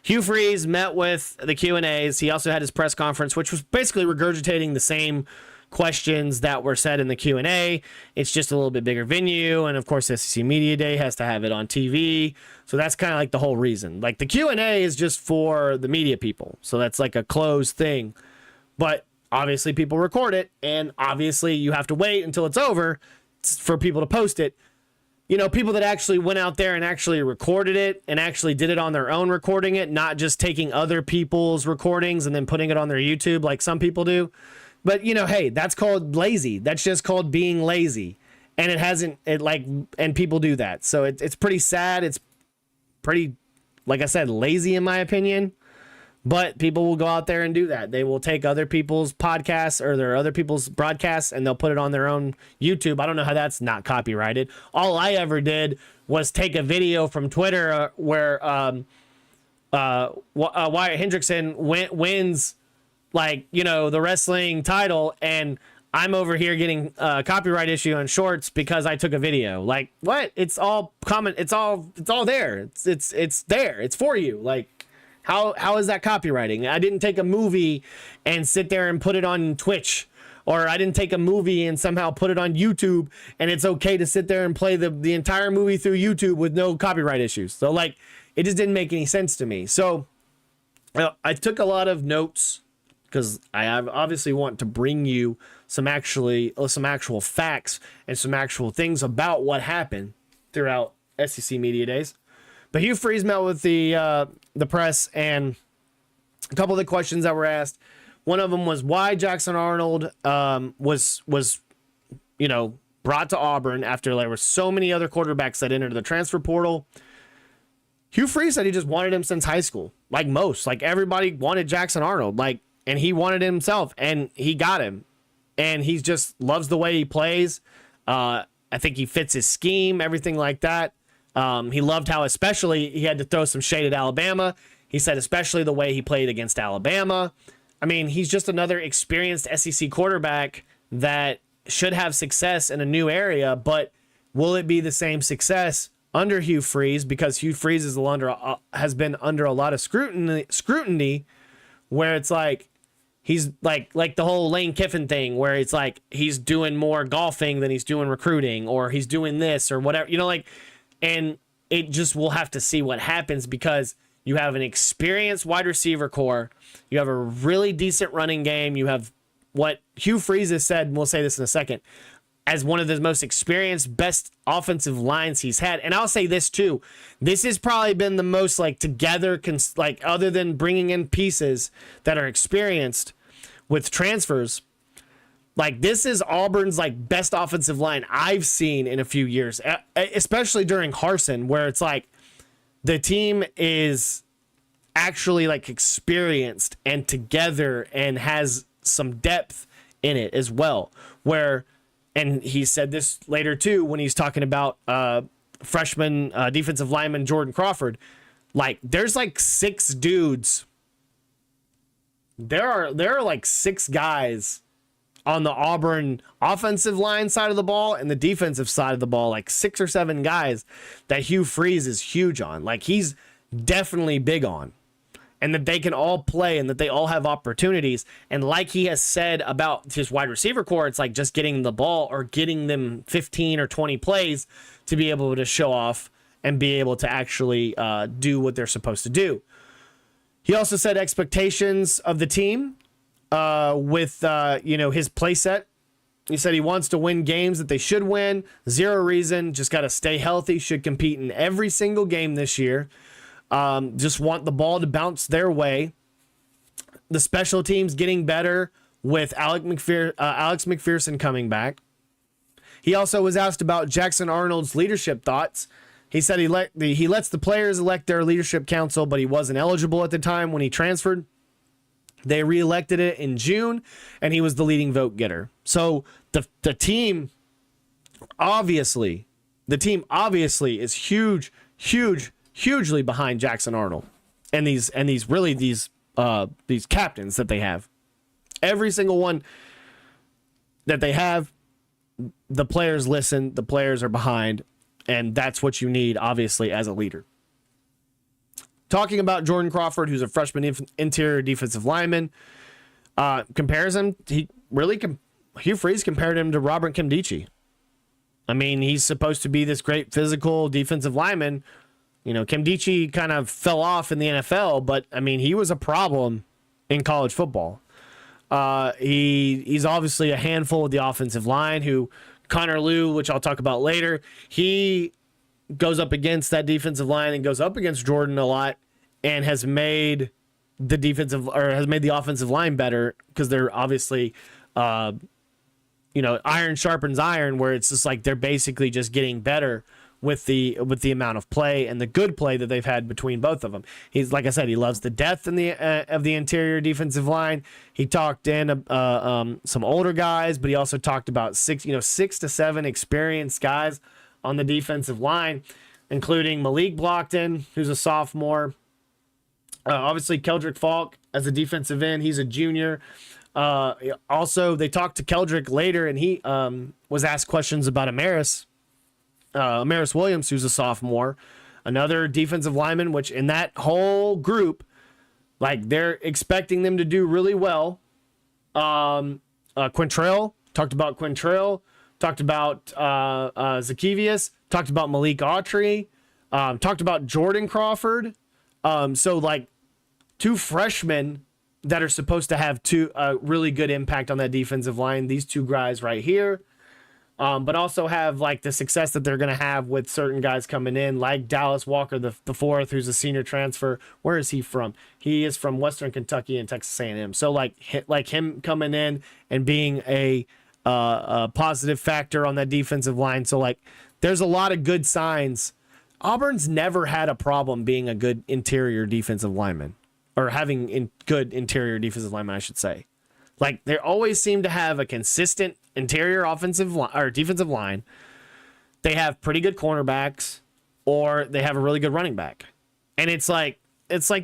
Hugh Freeze met with the Q&As. He also had his press conference, which was basically regurgitating the same questions that were said in the Q&A. It's just a little bit bigger venue. And of course, SEC Media Day has to have it on TV. So that's kind of like the whole reason. Like, the Q&A is just for the media people. So that's like a closed thing. But obviously people record it, and obviously you have to wait until it's over for people to post it. You know, people that actually went out there and actually recorded it and actually did it on their own, recording it, not just taking other people's recordings and then putting it on their YouTube like some people do. But, you know, hey, that's called lazy. That's just called being lazy. And and people do that. So it's pretty sad. It's pretty, like I said, lazy in my opinion. But people will go out there and do that. They will take other people's podcasts or their other people's broadcasts, and they'll put it on their own YouTube. I don't know how that's not copyrighted. All I ever did was take a video from Twitter where Wyatt Hendrickson wins, like, you know, the wrestling title, and I'm over here getting copyright issue on shorts because I took a video. Like, what? It's all common. It's all there. It's there. It's for you. Like, how is that copywriting? I didn't take a movie and sit there and put it on Twitch, or I didn't take a movie and somehow put it on YouTube, and it's okay to sit there and play the entire movie through YouTube with no copyright issues. So, like, it just didn't make any sense to me. So I took a lot of notes because I obviously want to bring you some actual facts and some actual things about what happened throughout SEC Media Days. But Hugh Freeze met with the press, and a couple of the questions that were asked. One of them was why Jackson Arnold was brought to Auburn after there were so many other quarterbacks that entered the transfer portal. Hugh Freeze said he just wanted him since high school, like most. Like, everybody wanted Jackson Arnold, and he wanted himself, and he got him. And he just loves the way he plays. I think he fits his scheme, everything like that. He loved how especially he had to throw some shade at Alabama. He said especially the way he played against Alabama. I mean, he's just another experienced SEC quarterback that should have success in a new area, but will it be the same success under Hugh Freeze? Because Hugh Freeze has been under a lot of scrutiny where it's like, he's like the whole Lane Kiffin thing where it's like he's doing more golfing than he's doing recruiting, or he's doing this or whatever, and it just, we'll have to see what happens, because you have an experienced wide receiver core. You have a really decent running game. You have what Hugh Freeze has said, and we'll say this in a second, as one of the most experienced, best offensive lines he's had. And I'll say this too. This has probably been the most together, other than bringing in pieces that are experienced with transfers. This is Auburn's best offensive line I've seen in a few years, especially during Harsin, where it's the team is actually experienced and together and has some depth in it as well. And he said this later too when he's talking about freshman defensive lineman Jordan Crawford. There's 6 dudes. There are 6 guys on the Auburn offensive line side of the ball and the defensive side of the ball, 6 or 7 guys that Hugh Freeze is huge on. He's definitely big on. And that they can all play and that they all have opportunities. And like he has said about his wide receiver core, it's just getting the ball or getting them 15 or 20 plays to be able to show off and be able to actually do what they're supposed to do. He also said expectations of the team with his play set. He said he wants to win games that they should win. 0 reason, just got to stay healthy, should compete in every single game this year. Just want the ball to bounce their way. The special teams getting better with Alex McPherson coming back. He also was asked about Jackson Arnold's leadership thoughts. He said he lets the players elect their leadership council, but he wasn't eligible at the time when he transferred. They reelected it in June, and he was the leading vote getter. So the team obviously is hugely behind Jackson Arnold and these captains that they have. Every single one that they have, the players listen, the players are behind, and that's what you need, obviously, as a leader. Talking about Jordan Crawford, who's a freshman interior defensive lineman, comparison, Hugh Freeze compared him to Robert Nkemdiche. I mean, he's supposed to be this great physical defensive lineman. Nkemdiche kind of fell off in the NFL, but I mean, he was a problem in college football. He's obviously a handful of the offensive line. Who Connor Liu, which I'll talk about later, he goes up against that defensive line and goes up against Jordan a lot, and has made the offensive line better, because they're obviously, iron sharpens iron, where it's just they're basically just getting better with the amount of play and the good play that they've had between both of them. He's, like I said, he loves the depth in the of the interior defensive line. He talked in some older guys, but he also talked about 6 to 7 experienced guys on the defensive line, including Malik Blockton, who's a sophomore. Obviously, Keldrick Falk as a defensive end, he's a junior. Also, they talked to Keldrick later, and he was asked questions about Amaris Williams, who's a sophomore, another defensive lineman, which in that whole group, like, they're expecting them to do really well. Quintrell, talked about Quintrell, talked about Zakevius, talked about Malik Autry, talked about Jordan Crawford. So, like, two freshmen that are supposed to have really good impact on that defensive line. These two guys right here. But also have, like, the success that they're going to have with certain guys coming in, like Dallas Walker, the fourth, who's a senior transfer. Where is he from? He is from Western Kentucky and Texas A&M. So, like him coming in and being a positive factor on that defensive line. So, like, there's a lot of good signs. Auburn's never had a problem being a good interior defensive lineman, or having good interior defensive lineman, I should say. Like, they always seem to have a consistent interior offensive or defensive line. They have pretty good cornerbacks, or they have a really good running back. And it's like,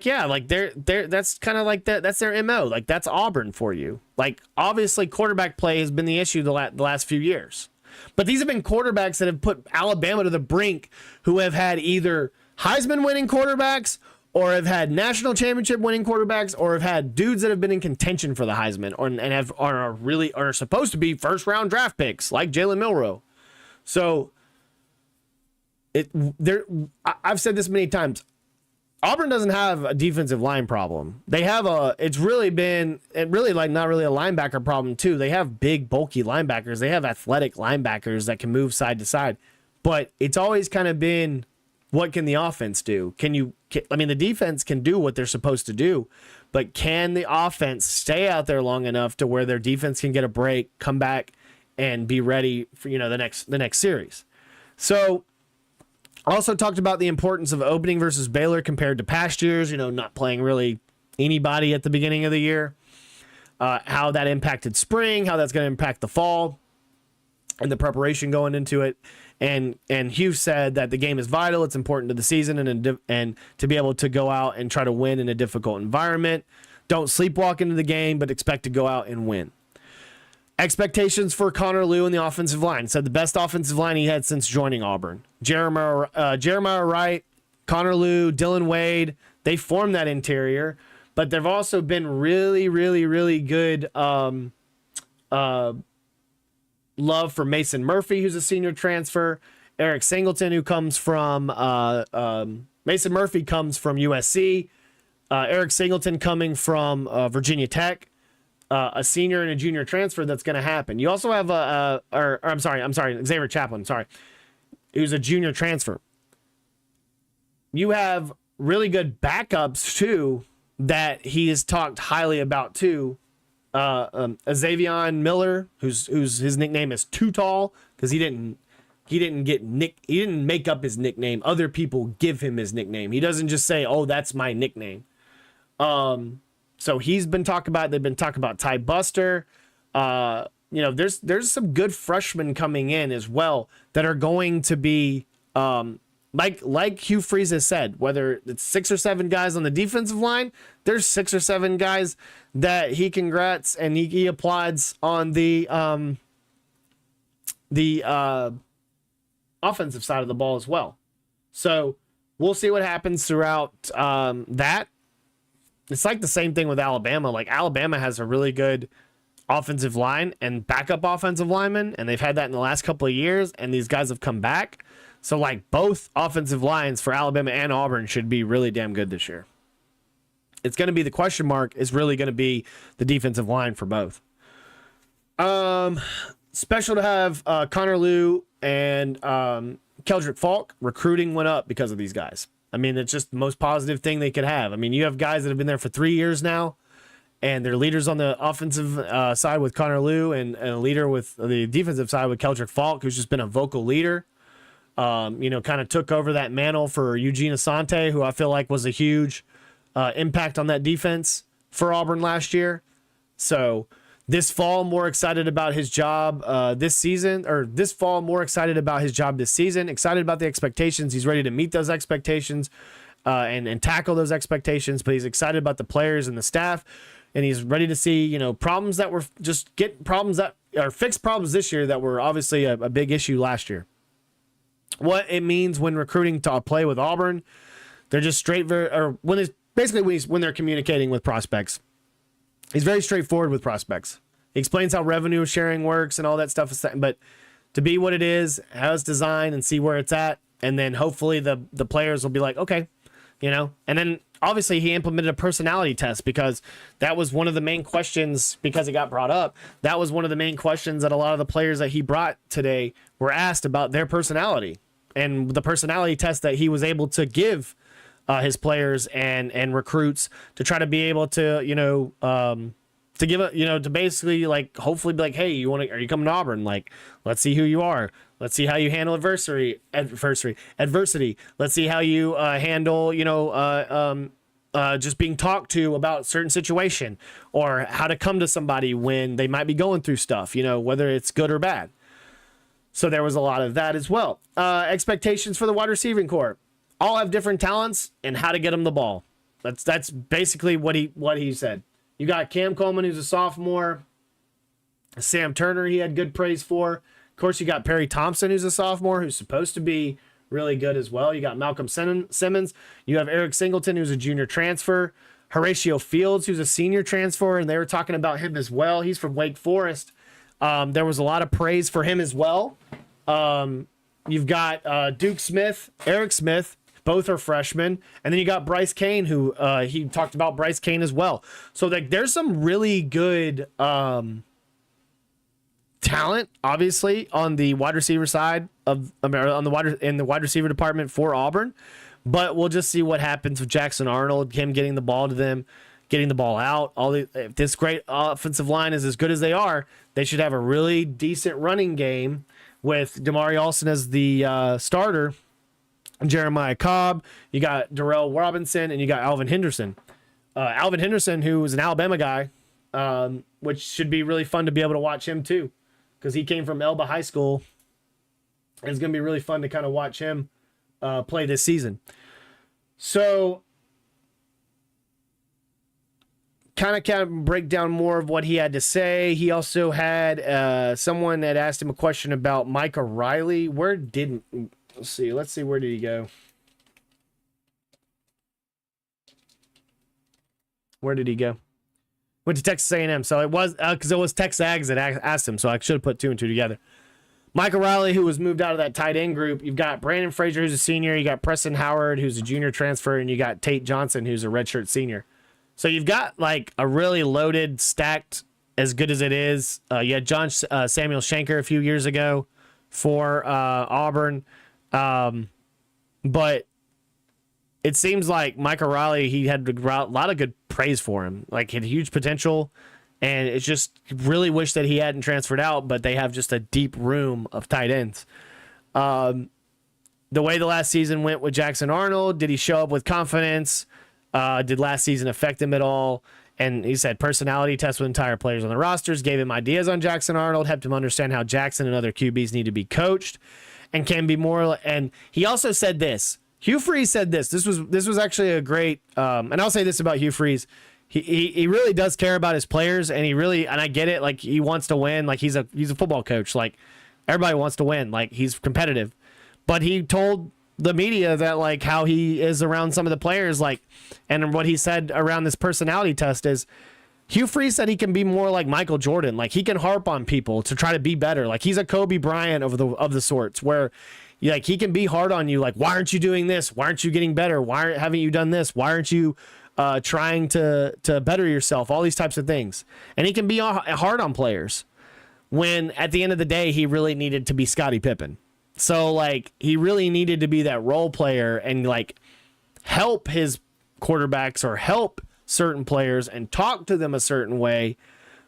yeah, like they're that's kind of like that. That's their MO. Like, that's Auburn for you. Like, obviously quarterback play has been the issue the last few years, but these have been quarterbacks that have put Alabama to the brink, who have had either Heisman winning quarterbacks, or have had national championship winning quarterbacks, or have had dudes that have been in contention for the Heisman, are supposed to be first round draft picks, like Jalen Milroe. So I've said this many times. Auburn doesn't have a defensive line problem. They have not really a linebacker problem too. They have big, bulky linebackers. They have athletic linebackers that can move side to side, but it's always kind of been, what can the offense do? The defense can do what they're supposed to do, but can the offense stay out there long enough to where their defense can get a break, come back, and be ready for, the next series? So, also talked about the importance of opening versus Baylor compared to past years, not playing really anybody at the beginning of the year, how that impacted spring, how that's going to impact the fall, and the preparation going into it. And Hugh said that the game is vital. It's important to the season and to be able to go out and try to win in a difficult environment. Don't sleepwalk into the game, but expect to go out and win. Expectations for Connor Lew in the offensive line. Said the best offensive line he had since joining Auburn. Jeremiah Wright, Connor Lew, Dylan Wade, they formed that interior, but they've also been really, really, really good love for Mason Murphy, who's a senior transfer. Eric Singleton, who comes from Mason Murphy comes from USC. Eric Singleton coming from Virginia Tech. A senior and a junior transfer that's going to happen. You also have Xavier Chaplin, who's a junior transfer. You have really good backups too that he has talked highly about too. Xavier Miller, whose his nickname is Too Tall, because he didn't make up his nickname. Other people give him his nickname. He doesn't just say, "Oh, that's my nickname." So he's been talked about. They've been talking about Ty Buster. There's some good freshmen coming in as well that are going to be like Hugh Freeze has said, whether it's 6 or 7 guys on the defensive line, there's 6 or 7 guys that he congrats and he applauds on the offensive side of the ball as well. So we'll see what happens throughout that. It's like the same thing with Alabama. Like, Alabama has a really good offensive line and backup offensive linemen, and they've had that in the last couple of years, and these guys have come back. So, like, both offensive lines for Alabama and Auburn should be really damn good this year. It's going to be, the question mark is really going to be the defensive line for both. Special to have Connor Lew and Keldrick Falk. Recruiting went up because of these guys. I mean, it's just the most positive thing they could have. I mean, you have guys that have been there for 3 years now, and they're leaders on the offensive side with Connor Lew, and a leader with the defensive side with Keldrick Falk, who's just been a vocal leader. Kind of took over that mantle for Eugene Asante, who I feel like was a huge impact on that defense for Auburn last year. So this fall, more excited about his job this season. Excited about the expectations. He's ready to meet those expectations and tackle those expectations, but he's excited about the players and the staff. and he's ready to see, you know, problems that were just get problems that are fixed problems this year that were obviously a big issue last year. What it means when recruiting to play with Auburn, they're just straight, or when it's basically when they're communicating with prospects. He's very straightforward with prospects. He explains how revenue sharing works and all that stuff, but to be what it is, how it's designed, and see where it's at, and then hopefully the players will be like, okay, you know. And then obviously he implemented a personality test because that was one of the main questions, because it got brought up. That was one of the main questions that a lot of the players that he brought today were asked about their personality, and the personality test that he was able to give his players and recruits to try to be able to, you know, to give it, you know, to basically like hopefully be like, hey, are you coming to Auburn? Like, let's see who you are. Let's see how you handle adversity. Let's see how you handle, you know, just being talked to about certain situation, or how to come to somebody when they might be going through stuff, you know, whether it's good or bad. So there was a lot of that as well. Expectations for the wide receiving corps. All have different talents and how to get them the ball. That's basically what he said. You got Cam Coleman, who's a sophomore. Sam Turner, he had good praise for. Of course, you got Perry Thompson, who's a sophomore, who's supposed to be really good as well. You got Malcolm Simmons. You have Eric Singleton, who's a junior transfer. Horatio Fields, who's a senior transfer, and they were talking about him as well. He's from Wake Forest. There was a lot of praise for him as well. You've got Duke Smith, Eric Smith. Both are freshmen. And then you got Bryce Kane, who he talked about Bryce Kane as well. So like, there's some really good talent, obviously, on the wide receiver side of in the wide receiver department for Auburn. But we'll just see what happens with Jackson Arnold, him getting the ball to them, getting the ball out. If this great offensive line is as good as they are, they should have a really decent running game with Damari Olsen as the starter. Jeremiah Cobb, you got Darrell Robinson, and you got Alvin Henderson. Alvin Henderson, who is an Alabama guy, which should be really fun to be able to watch him too, because he came from Elba High School. And it's going to be really fun to kind of watch him play this season. So, kind of break down more of what he had to say. He also had someone that asked him a question about Micah Riley. Let's see, where did he go? Where did he go? Went to Texas A&M. So it was, because it was Texas Ags that asked him, so I should have put two and two together. Micah Riley, who was moved out of that tight end group. You've got Brandon Frazier, who's a senior. You got Preston Howard, who's a junior transfer. And you got Tate Johnson, who's a redshirt senior. So you've got like a really loaded, stacked, as good as it is. You had John Samuel Shanker a few years ago for Auburn. But it seems like Micah Riley, he had a lot of good praise for him, like had huge potential, and it's just really wish that he hadn't transferred out, but they have just a deep room of tight ends. The way the last season went with Jackson Arnold, did he show up with confidence? Did last season affect him at all? And he said personality test with entire players on the rosters, gave him ideas on Jackson Arnold, helped him understand how Jackson and other QBs need to be coached and can be more. And he also said this. Hugh Freeze said this. This was actually a great. And I'll say this about Hugh Freeze. He really does care about his players, and and I get it. Like, he wants to win. Like, he's a football coach. Like, everybody wants to win. Like, he's competitive. But he told the media that, like, how he is around some of the players, like, and what he said around this personality test is, Hugh Freeze said he can be more like Michael Jordan. Like, he can harp on people to try to be better. Like, he's a Kobe Bryant of the sorts, where like, he can be hard on you. Like, why aren't you doing this? Why aren't you getting better? Why haven't you done this? Why aren't you trying to better yourself? All these types of things. And he can be hard on players, when at the end of the day, he really needed to be Scottie Pippen. So, like, he really needed to be that role player and, like, help his quarterbacks or help certain players and talk to them a certain way,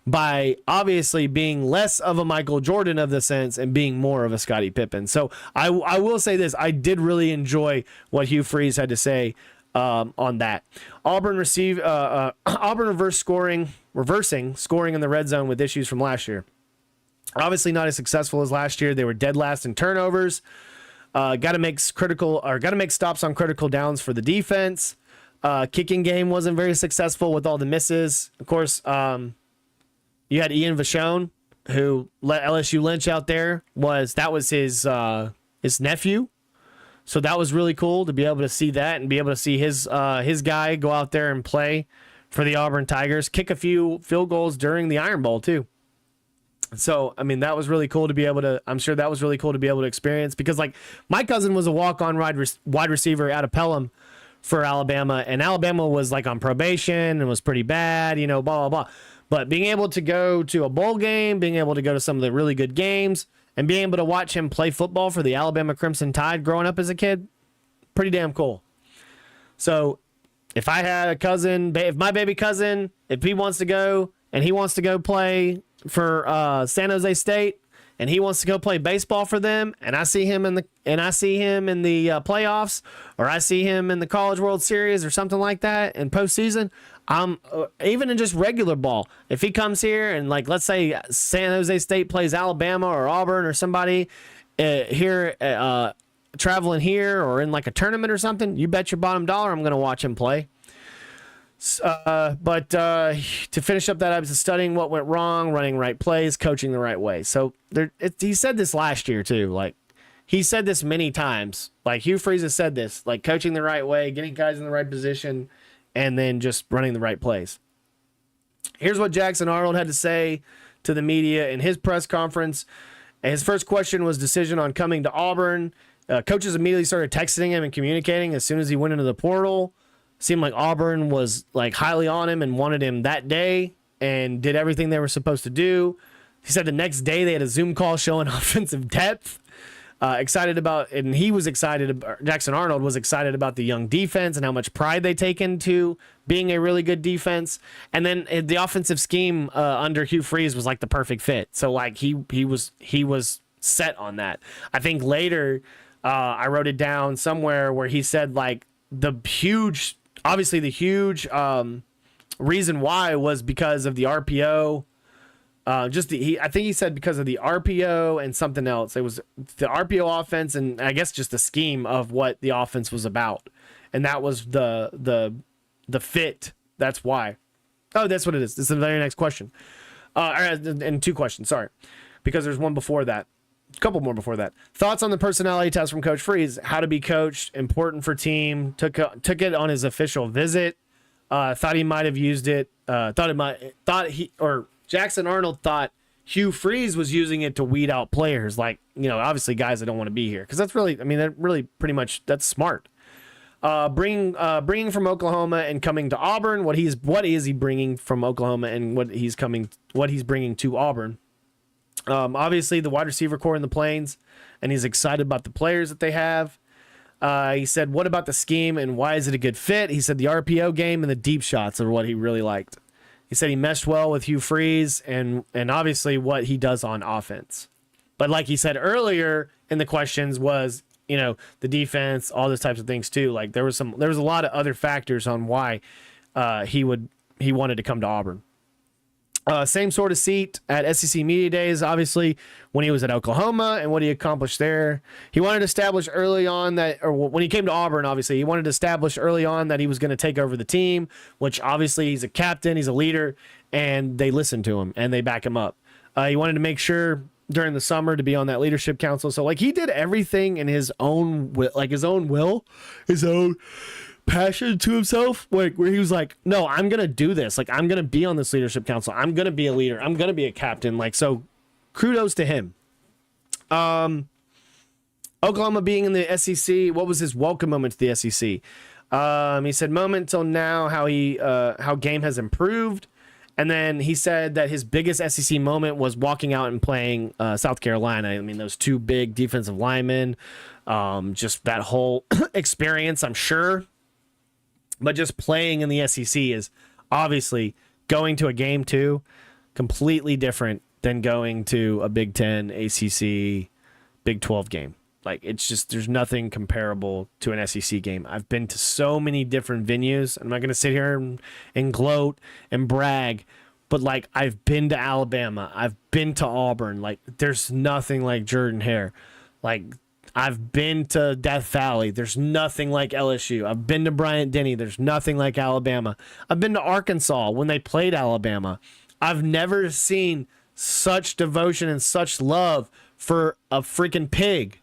by obviously being less of a Michael Jordan of the sense and being more of a Scottie Pippen. So I will say this. I did really enjoy what Hugh Freeze had to say on that. Auburn reversing scoring in the red zone with issues from last year. Obviously not as successful as last year. They were dead last in turnovers. Got to make stops on critical downs for the defense. Kicking game wasn't very successful with all the misses. Of course, you had Ian Vachon, who let LSU Lynch out there. That was his nephew. So that was really cool to be able to see that and be able to see his guy go out there and play for the Auburn Tigers, kick a few field goals during the Iron Bowl too. So, I mean, that was really cool to be able to, I'm sure that was really cool to be able to experience, because like my cousin was a walk-on wide receiver out of Pelham for Alabama, and Alabama was like on probation and was pretty bad, blah, blah, blah. But being able to go to a bowl game, being able to go to some of the really good games, and being able to watch him play football for the Alabama Crimson Tide growing up as a kid, pretty damn cool. So if I had a cousin, if my baby cousin, if he wants to go and he wants to go play for San Jose State, and he wants to go play baseball for them, and I see him in the playoffs, or I see him in the College World Series or something like that in postseason, even in just regular ball, if he comes here and, like, let's say San Jose State plays Alabama or Auburn or somebody here traveling here or in like a tournament or something, you bet your bottom dollar I'm going to watch him play. But to finish up that, I was studying what went wrong, running right plays, coaching the right way. So he said this last year too. Like, he said this many times. Like, Hugh Freeze has said this, like coaching the right way, getting guys in the right position, and then just running the right plays. Here's what Jackson Arnold had to say to the media in his press conference. His first question was decision on coming to Auburn. Coaches immediately started texting him and communicating as soon as he went into the portal. Seemed like Auburn was like highly on him and wanted him that day and did everything they were supposed to do. He said the next day they had a Zoom call showing offensive depth. Jackson Arnold was excited about the young defense and how much pride they take into being a really good defense. And then the offensive scheme under Hugh Freeze was like the perfect fit. So like he was set on that. I think later I wrote it down somewhere where he said like the huge reason why was because of the RPO. I think he said because of the RPO and something else. It was the RPO offense and I guess just the scheme of what the offense was about, and that was the fit. That's why. Oh, that's what it is. This is the very next question. And two questions. Sorry, because there's one before that. A couple more before that. Thoughts on the personality test from Coach Freeze? How to be coached, important for team. Took it on his official visit. Thought he might have used it. Jackson Arnold thought Hugh Freeze was using it to weed out players, like, obviously guys that don't want to be here, because that's really pretty much that's smart. Bringing from Oklahoma and coming to Auburn. What is he bringing from Oklahoma and what he's bringing to Auburn? Obviously the wide receiver core in the Plains, and he's excited about the players that they have. He said, what about the scheme and why is it a good fit? He said the RPO game and the deep shots are what he really liked. He said he meshed well with Hugh Freeze and obviously what he does on offense. But like he said earlier in the questions was, the defense, all those types of things too. Like there was a lot of other factors on why he wanted to come to Auburn. Same sort of seat at SEC Media Days, obviously, when he was at Oklahoma and what he accomplished there. He wanted to establish early on when he came to Auburn, obviously, he wanted to establish early on that he was going to take over the team, which obviously he's a captain, he's a leader, and they listen to him and they back him up. He wanted to make sure during the summer to be on that leadership council. So, like, he did everything in his own will, his own passion to himself, like where he was like, no, I'm gonna do this, like I'm gonna be on this leadership council, I'm gonna be a leader, I'm gonna be a captain, like, so kudos to him. Oklahoma being in the SEC, what was his welcome moment to the SEC? He said moment till now, how game has improved, and then he said that his biggest SEC moment was walking out and playing South Carolina. I mean, those two big defensive linemen, just that whole experience, I'm sure. But just playing in the SEC is obviously going to a game too, completely different than going to a Big Ten, ACC, Big 12 game. Like, it's just, there's nothing comparable to an SEC game. I've been to so many different venues. I'm not going to sit here and gloat and brag, but like, I've been to Alabama, I've been to Auburn. Like, there's nothing like Jordan Hare. Like, I've been to Death Valley. There's nothing like LSU. I've been to Bryant-Denny. There's nothing like Alabama. I've been to Arkansas when they played Alabama. I've never seen such devotion and such love for a freaking pig.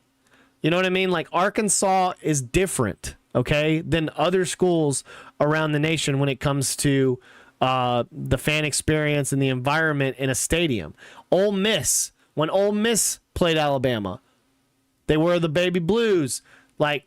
You know what I mean? Like, Arkansas is different, okay, than other schools around the nation when it comes to the fan experience and the environment in a stadium. Ole Miss, when Ole Miss played Alabama, they were the baby blues. Like,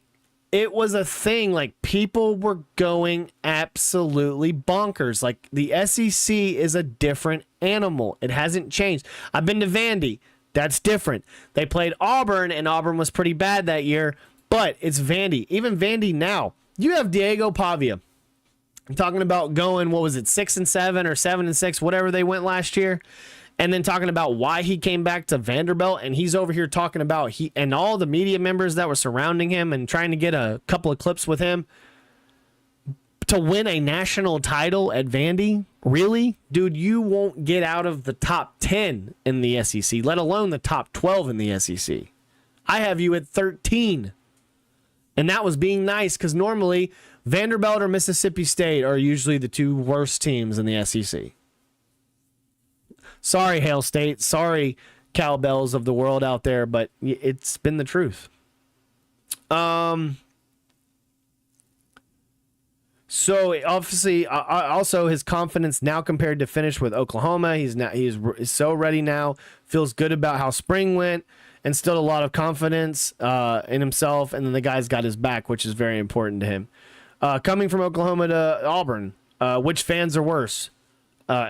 it was a thing. Like, people were going absolutely bonkers. Like, the SEC is a different animal. It hasn't changed. I've been to Vandy. That's different. They played Auburn, and Auburn was pretty bad that year, but it's Vandy. Even Vandy now. You have Diego Pavia. I'm talking about going, 6-7 or 7-6, whatever they went last year. And then talking about why he came back to Vanderbilt, and he's over here talking about he and all the media members that were surrounding him and trying to get a couple of clips with him to win a national title at Vandy. Really? Dude, you won't get out of the top 10 in the SEC, let alone the top 12 in the SEC. I have you at 13. And that was being nice, because normally Vanderbilt or Mississippi State are usually the two worst teams in the SEC. Sorry, Hail State. Sorry, Cowbells of the world out there, but it's been the truth. So obviously, also his confidence now compared to finish with Oklahoma. He's so ready now. Feels good about how spring went, and still a lot of confidence in himself. And then the guy's got his back, which is very important to him. Coming from Oklahoma to Auburn, which fans are worse?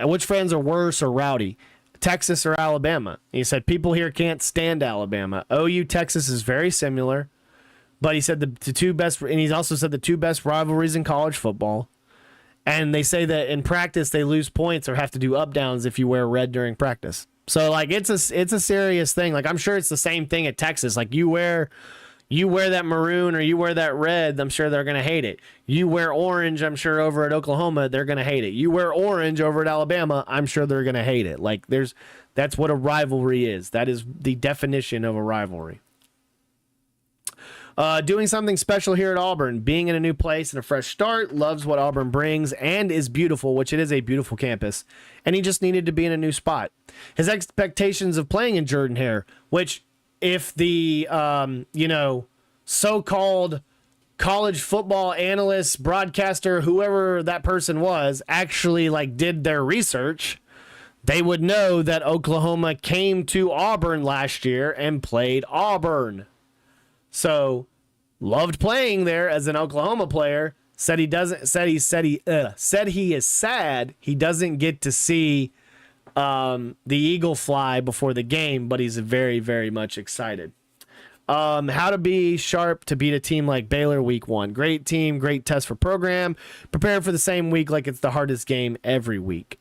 Which fans are worse or rowdy? Texas or Alabama? He said people here can't stand Alabama. OU Texas is very similar, but he said the two best, and he's also said the two best rivalries in college football. And they say that in practice they lose points or have to do up downs if you wear red during practice. So like it's a serious thing. Like I'm sure it's the same thing at Texas. Like you wear that maroon or you wear that red, I'm sure they're going to hate it. You wear orange, I'm sure over at Oklahoma, they're going to hate it. You wear orange over at Alabama, I'm sure they're going to hate it. Like that's what a rivalry is. That is the definition of a rivalry. Doing something special here at Auburn, being in a new place and a fresh start, loves what Auburn brings and is beautiful, which it is a beautiful campus. And he just needed to be in a new spot. His expectations of playing in Jordan-Hare, which if the, so-called college football analyst, broadcaster, whoever that person was, actually did their research, they would know that Oklahoma came to Auburn last year and played Auburn. So loved playing there as an Oklahoma player. Said he is sad he doesn't get to see the eagle fly before the game, but he's very, very much excited. How to be sharp to beat a team like Baylor week 1. Great team, great test for program. Prepare for the same week like it's the hardest game every week.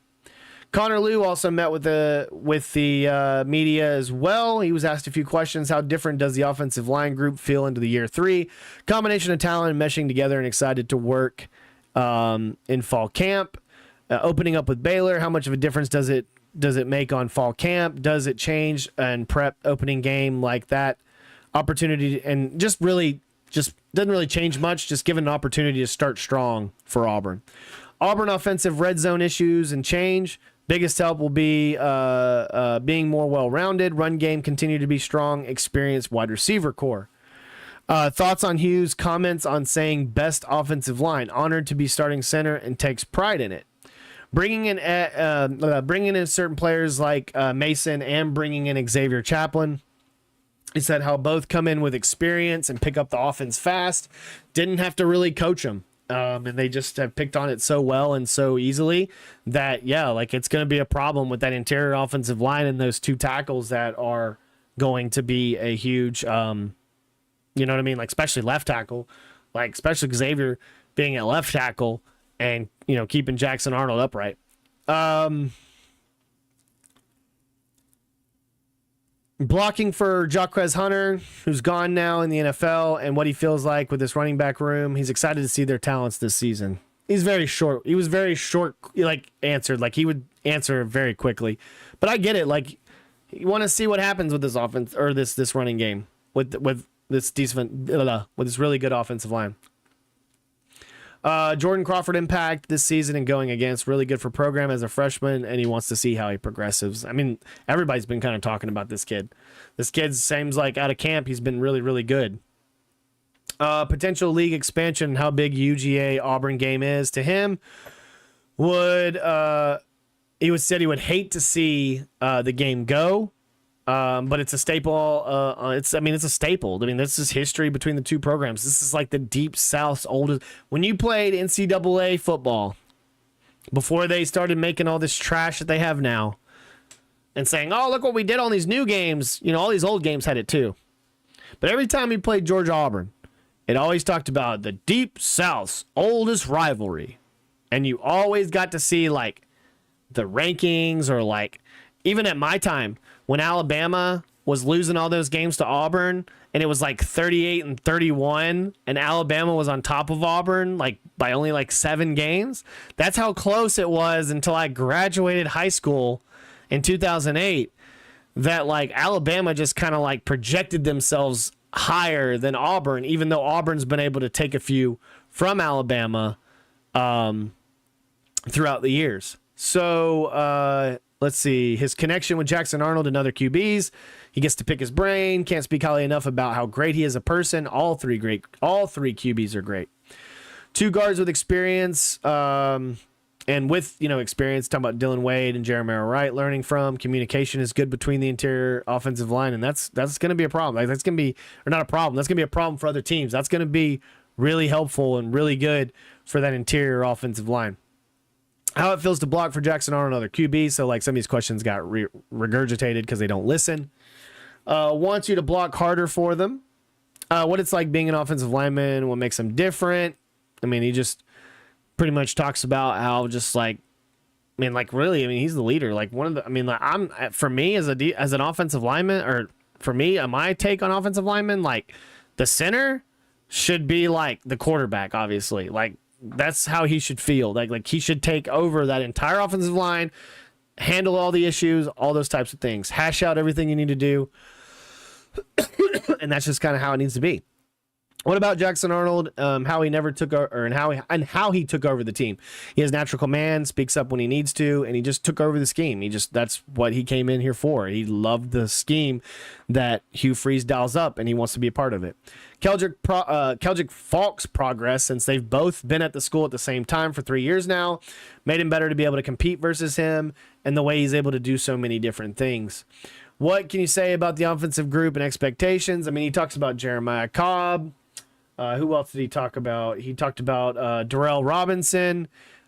Connor Liu also met with the media as well. He was asked a few questions. How different does the offensive line group feel into the year 3? Combination of talent and meshing together, and excited to work in fall camp. Opening up with Baylor, how much of a difference does it make on fall camp? Does it change and prep opening game like that? Opportunity, and just doesn't really change much, just given an opportunity to start strong for Auburn. Auburn offensive red zone issues and change. Biggest help will be being more well-rounded. Run game continue to be strong. Experienced wide receiver core. Thoughts on Hugh's comments on saying best offensive line. Honored to be starting center and takes pride in it. Bringing in certain players like Mason and bringing in Xavier Chaplin. He said how both come in with experience and pick up the offense fast. Didn't have to really coach them. And they just have picked on it so well and so easily that, it's going to be a problem with that interior offensive line and those two tackles that are going to be a huge, you know what I mean? Especially left tackle, especially Xavier being at left tackle and, keeping Jackson Arnold upright. Blocking for Jacquez Hunter, who's gone now in the NFL, and what he feels like with this running back room. He's excited to see their talents this season. He's very short. He was very short, answered. He would answer very quickly. But I get it. You want to see what happens with this offense or this running game with this decent with this really good offensive line. Jordan Crawford impact this season and going against really good for program as a freshman, and he wants to see how he progresses. I mean, everybody's been kind of talking about this kid. This kid seems like out of camp, he's been really, really good. Potential league expansion, how big UGA Auburn game is to him. He said he would hate to see the game go. But it's a staple. It's a staple. I mean, this is history between the two programs. This is like the Deep South's oldest. When you played NCAA football, before they started making all this trash that they have now, and saying, "Oh, look what we did on these new games." You know, all these old games had it too. But every time you played Georgia Auburn, it always talked about the Deep South's oldest rivalry, and you always got to see like the rankings, or like even at my time, when Alabama was losing all those games to Auburn, and it was like 38-31, and Alabama was on top of Auburn like by only like 7 games. That's how close it was until I graduated high school in 2008. That like Alabama just kind of like projected themselves higher than Auburn, even though Auburn's been able to take a few from Alabama throughout the years. So let's see. His connection with Jackson Arnold and other QBs. He gets to pick his brain. Can't speak highly enough about how great he is a person. All three QBs are great. 2 guards with experience, and with experience. Talking about Dylan Wade and Jeremiah Wright. Learning from communication is good between the interior offensive line, and that's going to be a problem. Like that's going to be, or not a problem. That's going to be a problem for other teams. That's going to be really helpful and really good for that interior offensive line. How it feels to block for Jackson Arnold and other QBs. So like some of these questions got regurgitated because they don't listen. Wants you to block harder for them. What it's like being an offensive lineman. What makes them different. I mean, he just pretty much talks about how just like, really, he's the leader. Like for me as an offensive lineman, or for me, my take on offensive lineman, like the center should be like the quarterback, obviously. Like, that's how he should feel. Like he should take over that entire offensive line, handle all the issues, all those types of things, hash out everything you need to do. And that's just kind of how it needs to be. What about Jackson Arnold? How he never took over, and how he took over the team. He has natural command, speaks up when he needs to, and he just took over the scheme. That's what he came in here for. He loved the scheme that Hugh Freeze dials up, and he wants to be a part of it. Keldrick Falk's progress, since they've both been at the school at the same time for 3 years now, made him better to be able to compete versus him, and the way he's able to do so many different things. What can you say about the offensive group and expectations? He talks about Jeremiah Cobb. Who else did he talk about? He talked about Darrell Robinson.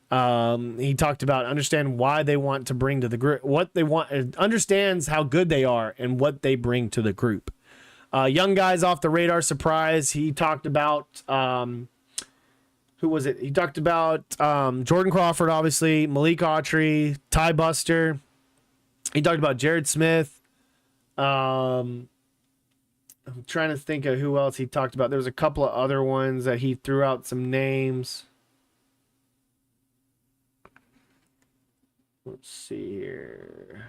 He talked about understand why they want to bring to the group, what they want, understands how good they are and what they bring to the group. Young guys off the radar surprise. He talked about, who was it? He talked about Jordan Crawford, obviously, Malik Autry, Ty Buster. He talked about Jared Smith. I'm trying to think of who else he talked about. There was a couple of other ones that he threw out some names. Let's see here.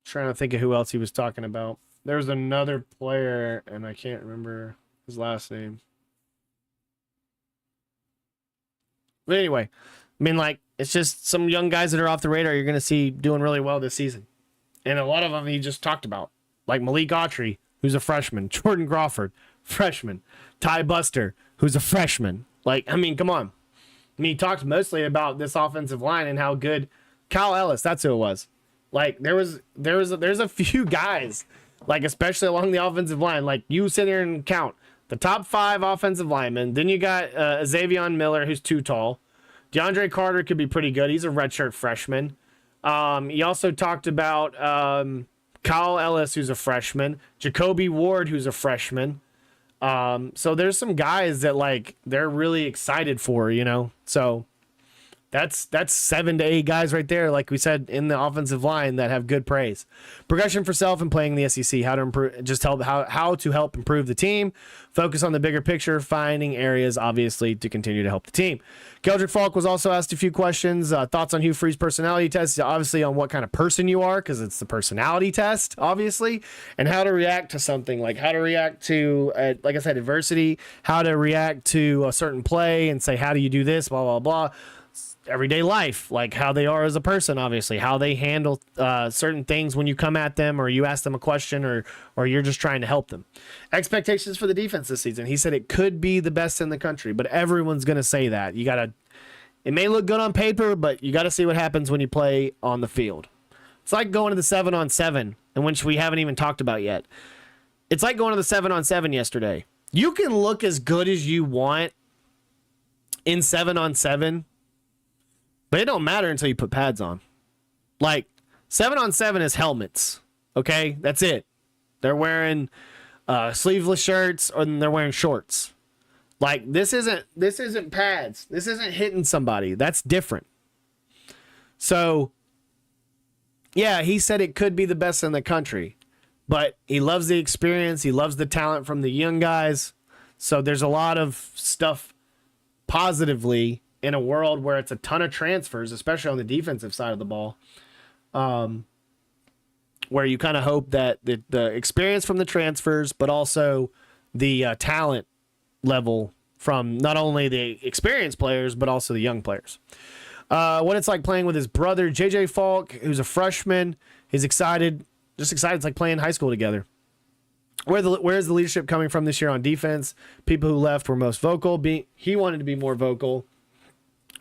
Trying to think of who else he was talking about. There's another player, and I can't remember his last name. But anyway, it's just some young guys that are off the radar you're going to see doing really well this season. And a lot of them he just talked about. Like Malik Autry, who's a freshman. Jordan Crawford, freshman. Ty Buster, who's a freshman. Come on. He talked mostly about this offensive line and how good Kyle Ellis, that's who it was. There's a few guys, especially along the offensive line, you sit here and count the top 5 offensive linemen. Then you got Xavion Miller, who's too tall. DeAndre Carter could be pretty good. He's a redshirt freshman. He also talked about Kyle Ellis, who's a freshman. Jacoby Ward, who's a freshman. So there's some guys that they're really excited for, So That's 7 to 8 guys right there, like we said, in the offensive line that have good praise. Progression for self and playing the SEC. How to improve, just help how to help improve the team. Focus on the bigger picture, finding areas obviously to continue to help the team. Keldrick Falk was also asked a few questions. Thoughts on Hugh Freeze's personality test, obviously on what kind of person you are, because it's the personality test, obviously, and how to react to something, like how to react to, like I said, adversity, how to react to a certain play and say, how do you do this, blah, blah, blah. Everyday life, like how they are as a person, obviously, how they handle certain things when you come at them or you ask them a question or you're just trying to help them. Expectations for the defense this season. He said it could be the best in the country, but everyone's going to say that. It may look good on paper, but you got to see what happens when you play on the field. It's like going to the 7-on-7, and which we haven't even talked about yet. It's like going to the 7-on-7 yesterday. You can look as good as you want in 7-on-7, but it don't matter until you put pads on. Like, 7-on-7 is helmets, okay? That's it. They're wearing sleeveless shirts or they're wearing shorts. Like, this isn't pads. This isn't hitting somebody. That's different. So, yeah, he said it could be the best in the country, but he loves the experience. He loves the talent from the young guys. So there's a lot of stuff positively in a world where it's a ton of transfers, especially on the defensive side of the ball, where you kind of hope that the experience from the transfers, but also the talent level from not only the experienced players, but also the young players. What it's like playing with his brother, JJ Falk, who's a freshman. He's excited, just excited. It's like playing high school together. Where's the leadership coming from this year on defense? People who left were most vocal. He wanted to be more vocal.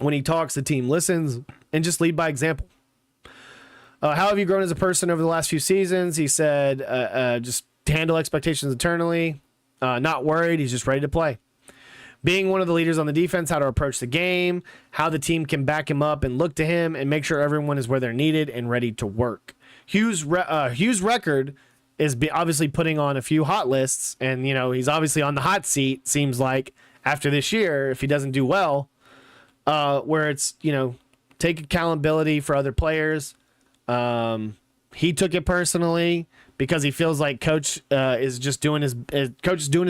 When he talks, the team listens, and just lead by example. How have you grown as a person over the last few seasons? He said, just handle expectations internally, not worried. He's just ready to play. Being one of the leaders on the defense, how to approach the game, how the team can back him up and look to him and make sure everyone is where they're needed and ready to work. Hugh's record is obviously putting on a few hot lists, and he's obviously on the hot seat, seems like, after this year, if he doesn't do well. Where it's, take accountability for other players. He took it personally because he feels like coach is doing his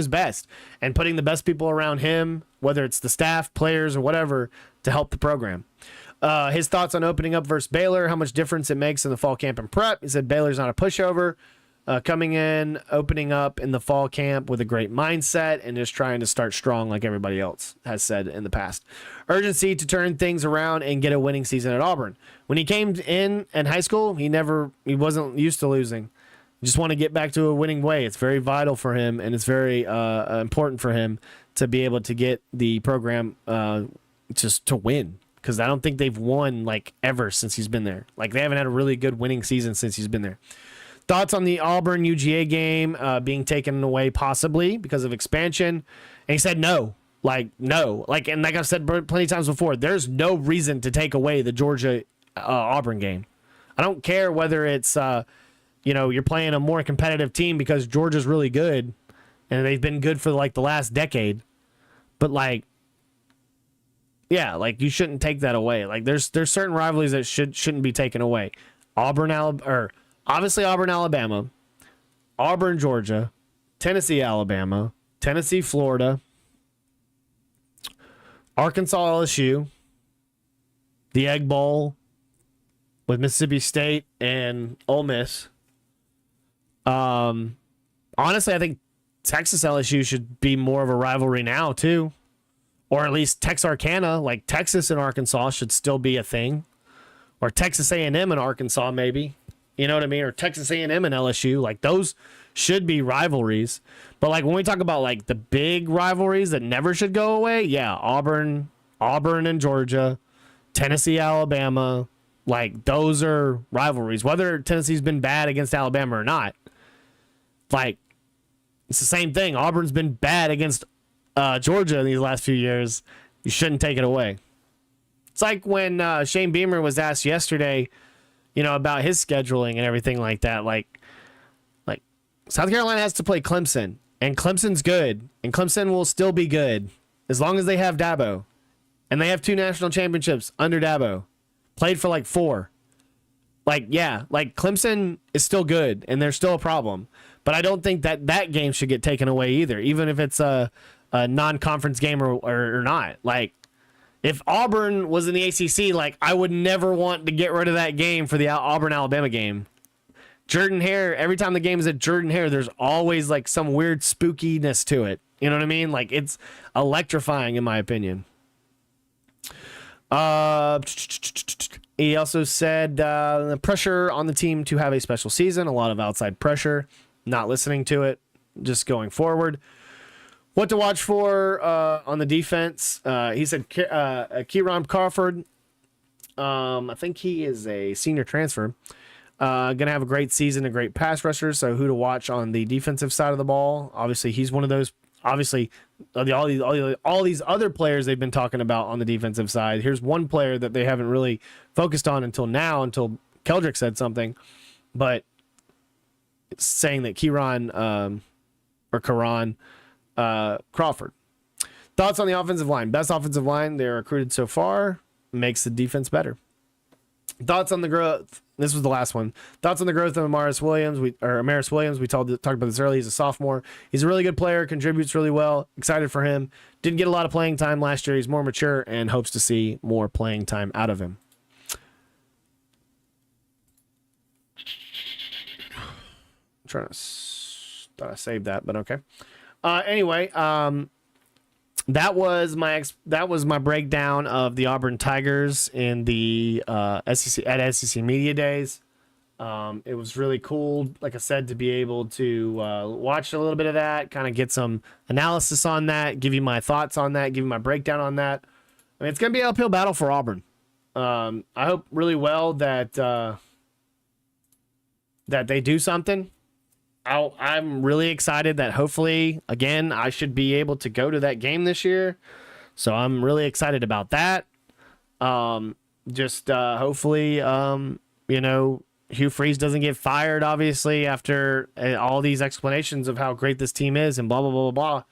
best and putting the best people around him, whether it's the staff, players, or whatever, to help the program. His thoughts on opening up versus Baylor, how much difference it makes in the fall camp and prep. He said Baylor's not a pushover. Coming in, opening up in the fall camp with a great mindset and just trying to start strong like everybody else has said in the past. Urgency to turn things around and get a winning season at Auburn. When he came in high school, he wasn't used to losing. He just want to get back to a winning way. It's very vital for him, and it's very important for him to be able to get the program just to win, because I don't think they've won like ever since he's been there. Like, they haven't had a really good winning season since he's been there. Thoughts on the Auburn UGA game being taken away possibly because of expansion. And he said no. No. And like I've said plenty of times before, there's no reason to take away the Georgia Auburn game. I don't care whether it's, you're playing a more competitive team because Georgia's really good and they've been good for the last decade. But you shouldn't take that away. There's certain rivalries that shouldn't be taken away. Obviously, Auburn, Alabama, Auburn, Georgia, Tennessee, Alabama, Tennessee, Florida, Arkansas, LSU, the Egg Bowl with Mississippi State and Ole Miss. Honestly, I think Texas LSU should be more of a rivalry now, too. Or at least Texarkana, like Texas and Arkansas, should still be a thing. Or Texas A&M and Arkansas, maybe. You know what I mean? Or Texas A&M and LSU. Those should be rivalries. But when we talk about the big rivalries that never should go away, yeah, Auburn and Georgia, Tennessee, Alabama, those are rivalries. Whether Tennessee's been bad against Alabama or not, it's the same thing. Auburn's been bad against Georgia in these last few years. You shouldn't take it away. It's like when Shane Beamer was asked yesterday, about his scheduling and everything like that. South Carolina has to play Clemson, and Clemson's good, and Clemson will still be good as long as they have Dabo. And they have 2 national championships under Dabo. Played for like 4. Like, yeah, like Clemson is still good and they're still a problem. But I don't think that game should get taken away either, even if it's a non-conference game or not. Like, if Auburn was in the ACC, like, I would never want to get rid of that game for the Auburn-Alabama game. Jordan-Hare, every time the game is at Jordan-Hare, there's always, like, some weird spookiness to it. You know what I mean? Like, it's electrifying, in my opinion. He also said the pressure on the team to have a special season, a lot of outside pressure, not listening to it, just going forward. What to watch for on the defense? He said Kieran Crawford. I think he is a senior transfer. Going to have a great season, a great pass rusher. So who to watch on the defensive side of the ball? Obviously, he's one of those. Obviously, all these other players they've been talking about on the defensive side. Here's one player that they haven't really focused on until now, until Keldrick said something. But it's saying that Kieran Crawford. Thoughts on the offensive line? Best offensive line they're recruited so far. Makes the defense better. Thoughts on the growth. This was the last one. Thoughts on the growth of Amaris Williams. We talked about this earlier. He's a sophomore. He's a really good player. Contributes really well. Excited for him. Didn't get a lot of playing time last year. He's more mature and hopes to see more playing time out of him. I'm trying to thought I saved that, but okay. Anyway, that was my breakdown of the Auburn Tigers in the SEC Media Days. It was really cool, like I said, to be able to watch a little bit of that, kind of get some analysis on that, give you my thoughts on that, give you my breakdown on that. I mean, it's going to be an uphill battle for Auburn. I hope really well that they do something. I'm really excited that hopefully, again, I should be able to go to that game this year. So I'm really excited about that. Hopefully, Hugh Freeze doesn't get fired, obviously, after all these explanations of how great this team is and blah, blah, blah, blah, blah.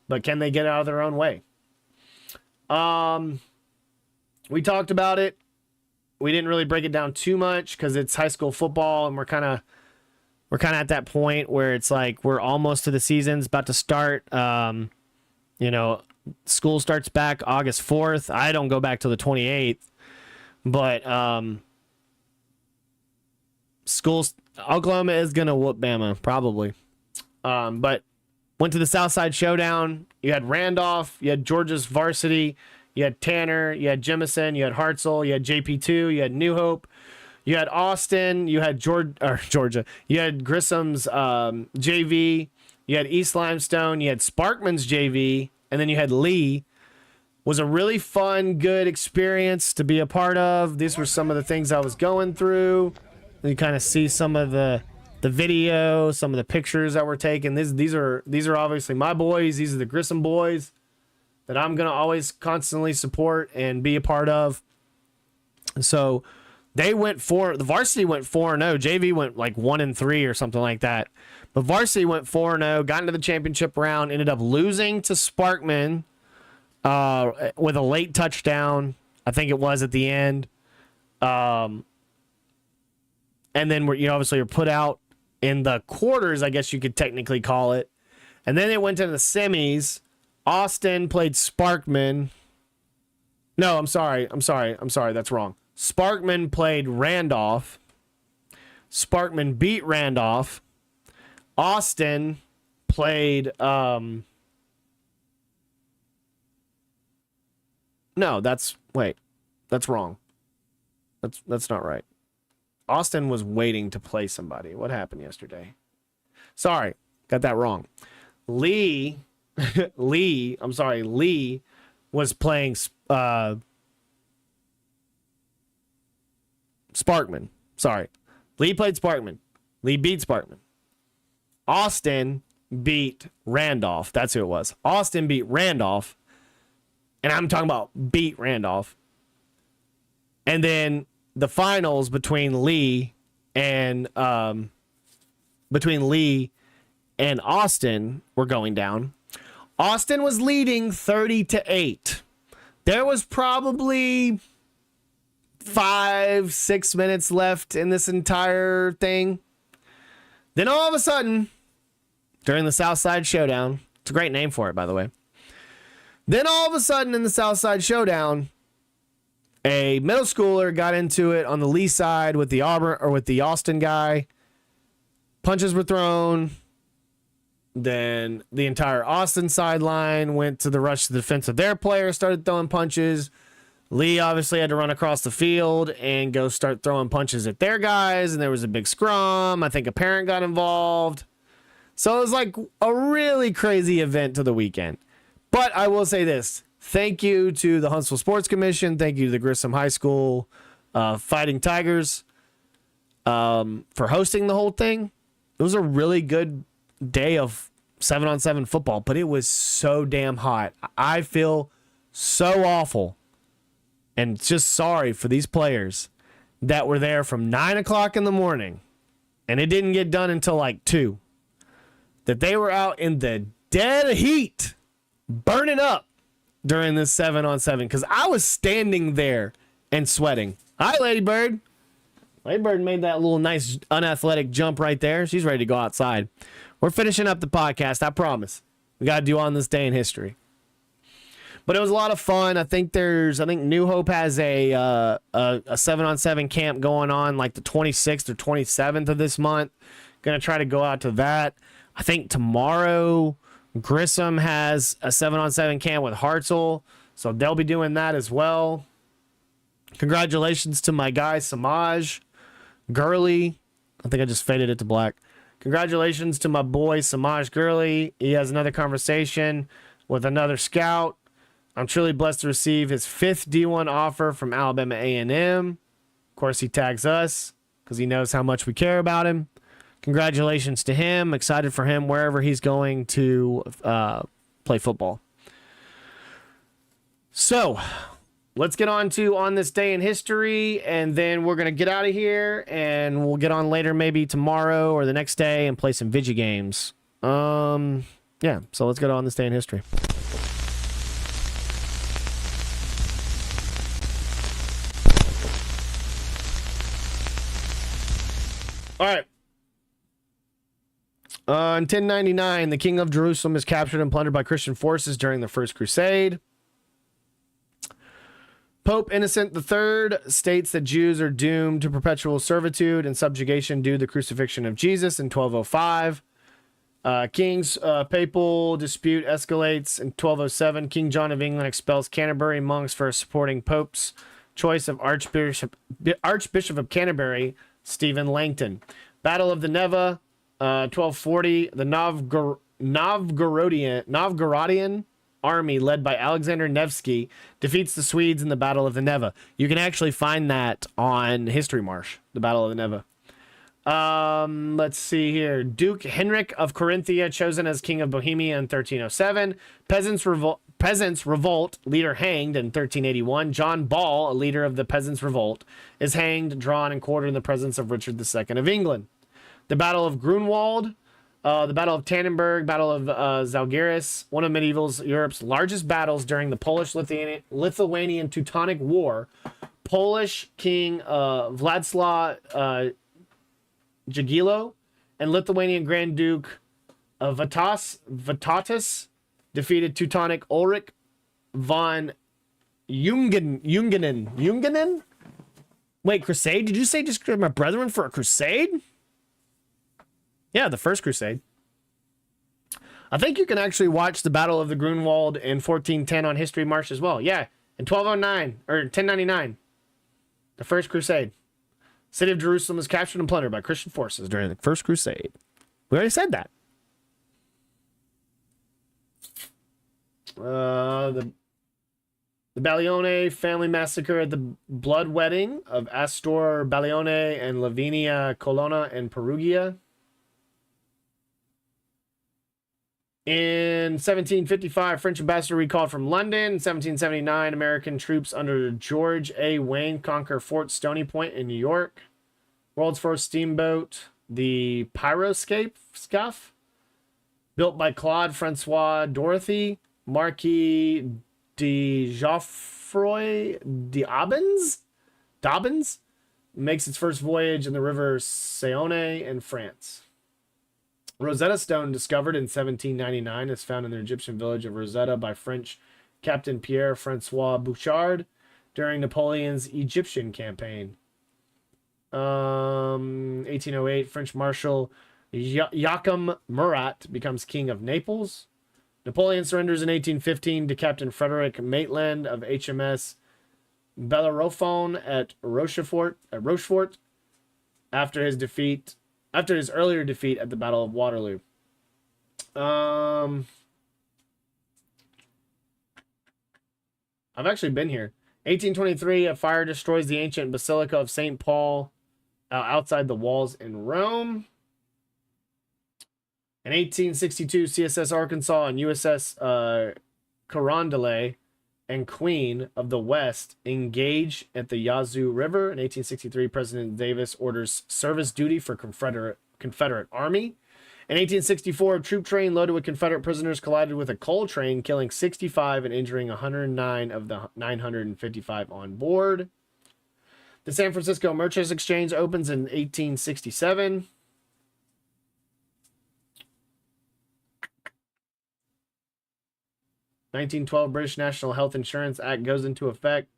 But can they get out of their own way? We talked about it. We didn't really break it down too much because it's high school football and we're kind of at that point where it's like we're almost to the season's about to start. School starts back August 4th. I don't go back till the 28th. But Oklahoma is going to whoop Bama, probably. But went to the Southside Showdown. You had Randolph. You had Georgia's varsity. You had Tanner. You had Jemison. You had Hartzell. You had JP2. You had New Hope. You had Austin, you had Georgia, you had Grissom's JV, you had East Limestone, you had Sparkman's JV, and then you had Lee. Was a really fun, good experience to be a part of. These were some of the things I was going through. You kind of see some of the video, some of the pictures that were taken. These are obviously my boys. These are the Grissom boys that I'm gonna always constantly support and be a part of. So. The varsity went 4-0. JV went like 1-3 or something like that. But varsity went 4-0, got into the championship round, ended up losing to Sparkman with a late touchdown. I think it was at the end. And then obviously you're put out in the quarters, I guess you could technically call it. And then it went to the semis. Austin played Sparkman. No, I'm sorry. That's wrong. Sparkman played Randolph. Sparkman beat Randolph. Austin played no, that's wrong. That's not right. Austin was waiting to play somebody. What happened yesterday? Sorry, got that wrong. Lee was playing Sparkman. Sorry. Lee played Sparkman. Lee beat Sparkman. Austin beat Randolph. That's who it was. Austin beat Randolph. And I'm talking about beat Randolph. And then the finals between Lee and Austin were going down. Austin was leading 30-8. There was probably 5-6 minutes left in this entire thing. Then all of a sudden, during the Southside Showdown, it's a great name for it, by the way. Then all of a sudden in the Southside Showdown, a middle schooler got into it on the Lee side with the Austin guy. Punches were thrown. Then the entire Austin sideline went to the rush to the defense of their player, started throwing punches. Lee obviously had to run across the field and go start throwing punches at their guys, and there was a big scrum. I think a parent got involved. So it was like a really crazy event to the weekend. But I will say this. Thank you to the Huntsville Sports Commission. Thank you to the Grissom High School Fighting Tigers for hosting the whole thing. It was a really good day of 7-on-7 football, but it was so damn hot. I feel so awful and just sorry for these players that were there from 9 o'clock in the morning and it didn't get done until like 2. That they were out in the dead heat burning up during this 7-on-7 because I was standing there and sweating. Hi, Lady Bird. Lady Bird made that little nice unathletic jump right there. She's ready to go outside. We're finishing up the podcast, I promise. We got to do on this day in history. But it was a lot of fun. I think New Hope has a 7-on-7 camp going on like the 26th or 27th of this month. Going to try to go out to that. I think tomorrow Grissom has a 7-on-7 camp with Hartzell, so they'll be doing that as well. Congratulations to my guy Samaj Gurley. I think I just faded it to black. Congratulations to my boy Samaj Gurley. He has another conversation with another scout. I'm truly blessed to receive his 5th D1 offer from Alabama A&M. Of course, he tags us because he knows how much we care about him. Congratulations to him. Excited for him wherever he's going to play football. So, let's get on this day in history, and then we're going to get out of here, and we'll get on later, maybe tomorrow or the next day, and play some Vigi games. Yeah, so let's get on this day in history. All right. In 1099, the king of Jerusalem is captured and plundered by Christian forces during the First Crusade. Pope Innocent III states that Jews are doomed to perpetual servitude and subjugation due to the crucifixion of Jesus in 1205. King's papal dispute escalates in 1207. King John of England expels Canterbury monks for supporting Pope's choice of Archbishop of Canterbury, Stephen Langton. Battle of the Neva, 1240. The Novgorodian army led by Alexander Nevsky defeats the Swedes in the Battle of the Neva. You can actually find that on History Marsh, the Battle of the Neva. Let's see here. Duke Henrik of Carinthia chosen as king of Bohemia in 1307. Peasants revolt, leader hanged in 1381. John Ball, a leader of the Peasants' Revolt, is hanged, drawn, and quartered in the presence of Richard II of England. The Battle of Grunwald, the Battle of Tannenberg, Battle of Zalgiris, one of medieval Europe's largest battles during the Polish-Lithuanian Teutonic War. Polish King Władysław Jagiello and Lithuanian Grand Duke Vytautas defeated Teutonic Ulrich von Jungenen. Wait, crusade? Did you say just my brethren for a crusade? Yeah, the First Crusade. I think you can actually watch the Battle of the Grunwald in 1410 on History Marsh as well. Yeah, in 1209 or 1099, the First Crusade. City of Jerusalem was captured and plundered by Christian forces during the First Crusade. We already said that. The Baglione family massacre at the blood wedding of Astor Baglione and Lavinia Colonna in Perugia. In 1755, French ambassador recalled from London. In 1779, American troops under George A. Wayne conquer Fort Stony Point in New York. World's first steamboat, the Pyroscape Scuff, built by Claude Francois Dorothy, Marquis de Geoffroy Dobbins makes its first voyage in the river Saône in France. Rosetta Stone, discovered in 1799, is found in the Egyptian village of Rosetta by French Captain Pierre-Francois Bouchard during Napoleon's Egyptian campaign. 1808, French Marshal Joachim Murat becomes king of Naples. Napoleon surrenders in 1815 to Captain Frederick Maitland of HMS Bellerophon at Rochefort after his earlier defeat at the Battle of Waterloo. I've actually been here. 1823, a fire destroys the ancient Basilica of St. Paul outside the walls in Rome. In 1862, CSS Arkansas and USS Carondelet and Queen of the West engage at the Yazoo River. In 1863, President Davis orders service duty for Confederate Army. In 1864, a troop train loaded with Confederate prisoners collided with a coal train, killing 65 and injuring 109 of the 955 on board. The San Francisco Merchants Exchange opens in 1867. In 1912, British National Health Insurance Act goes into effect.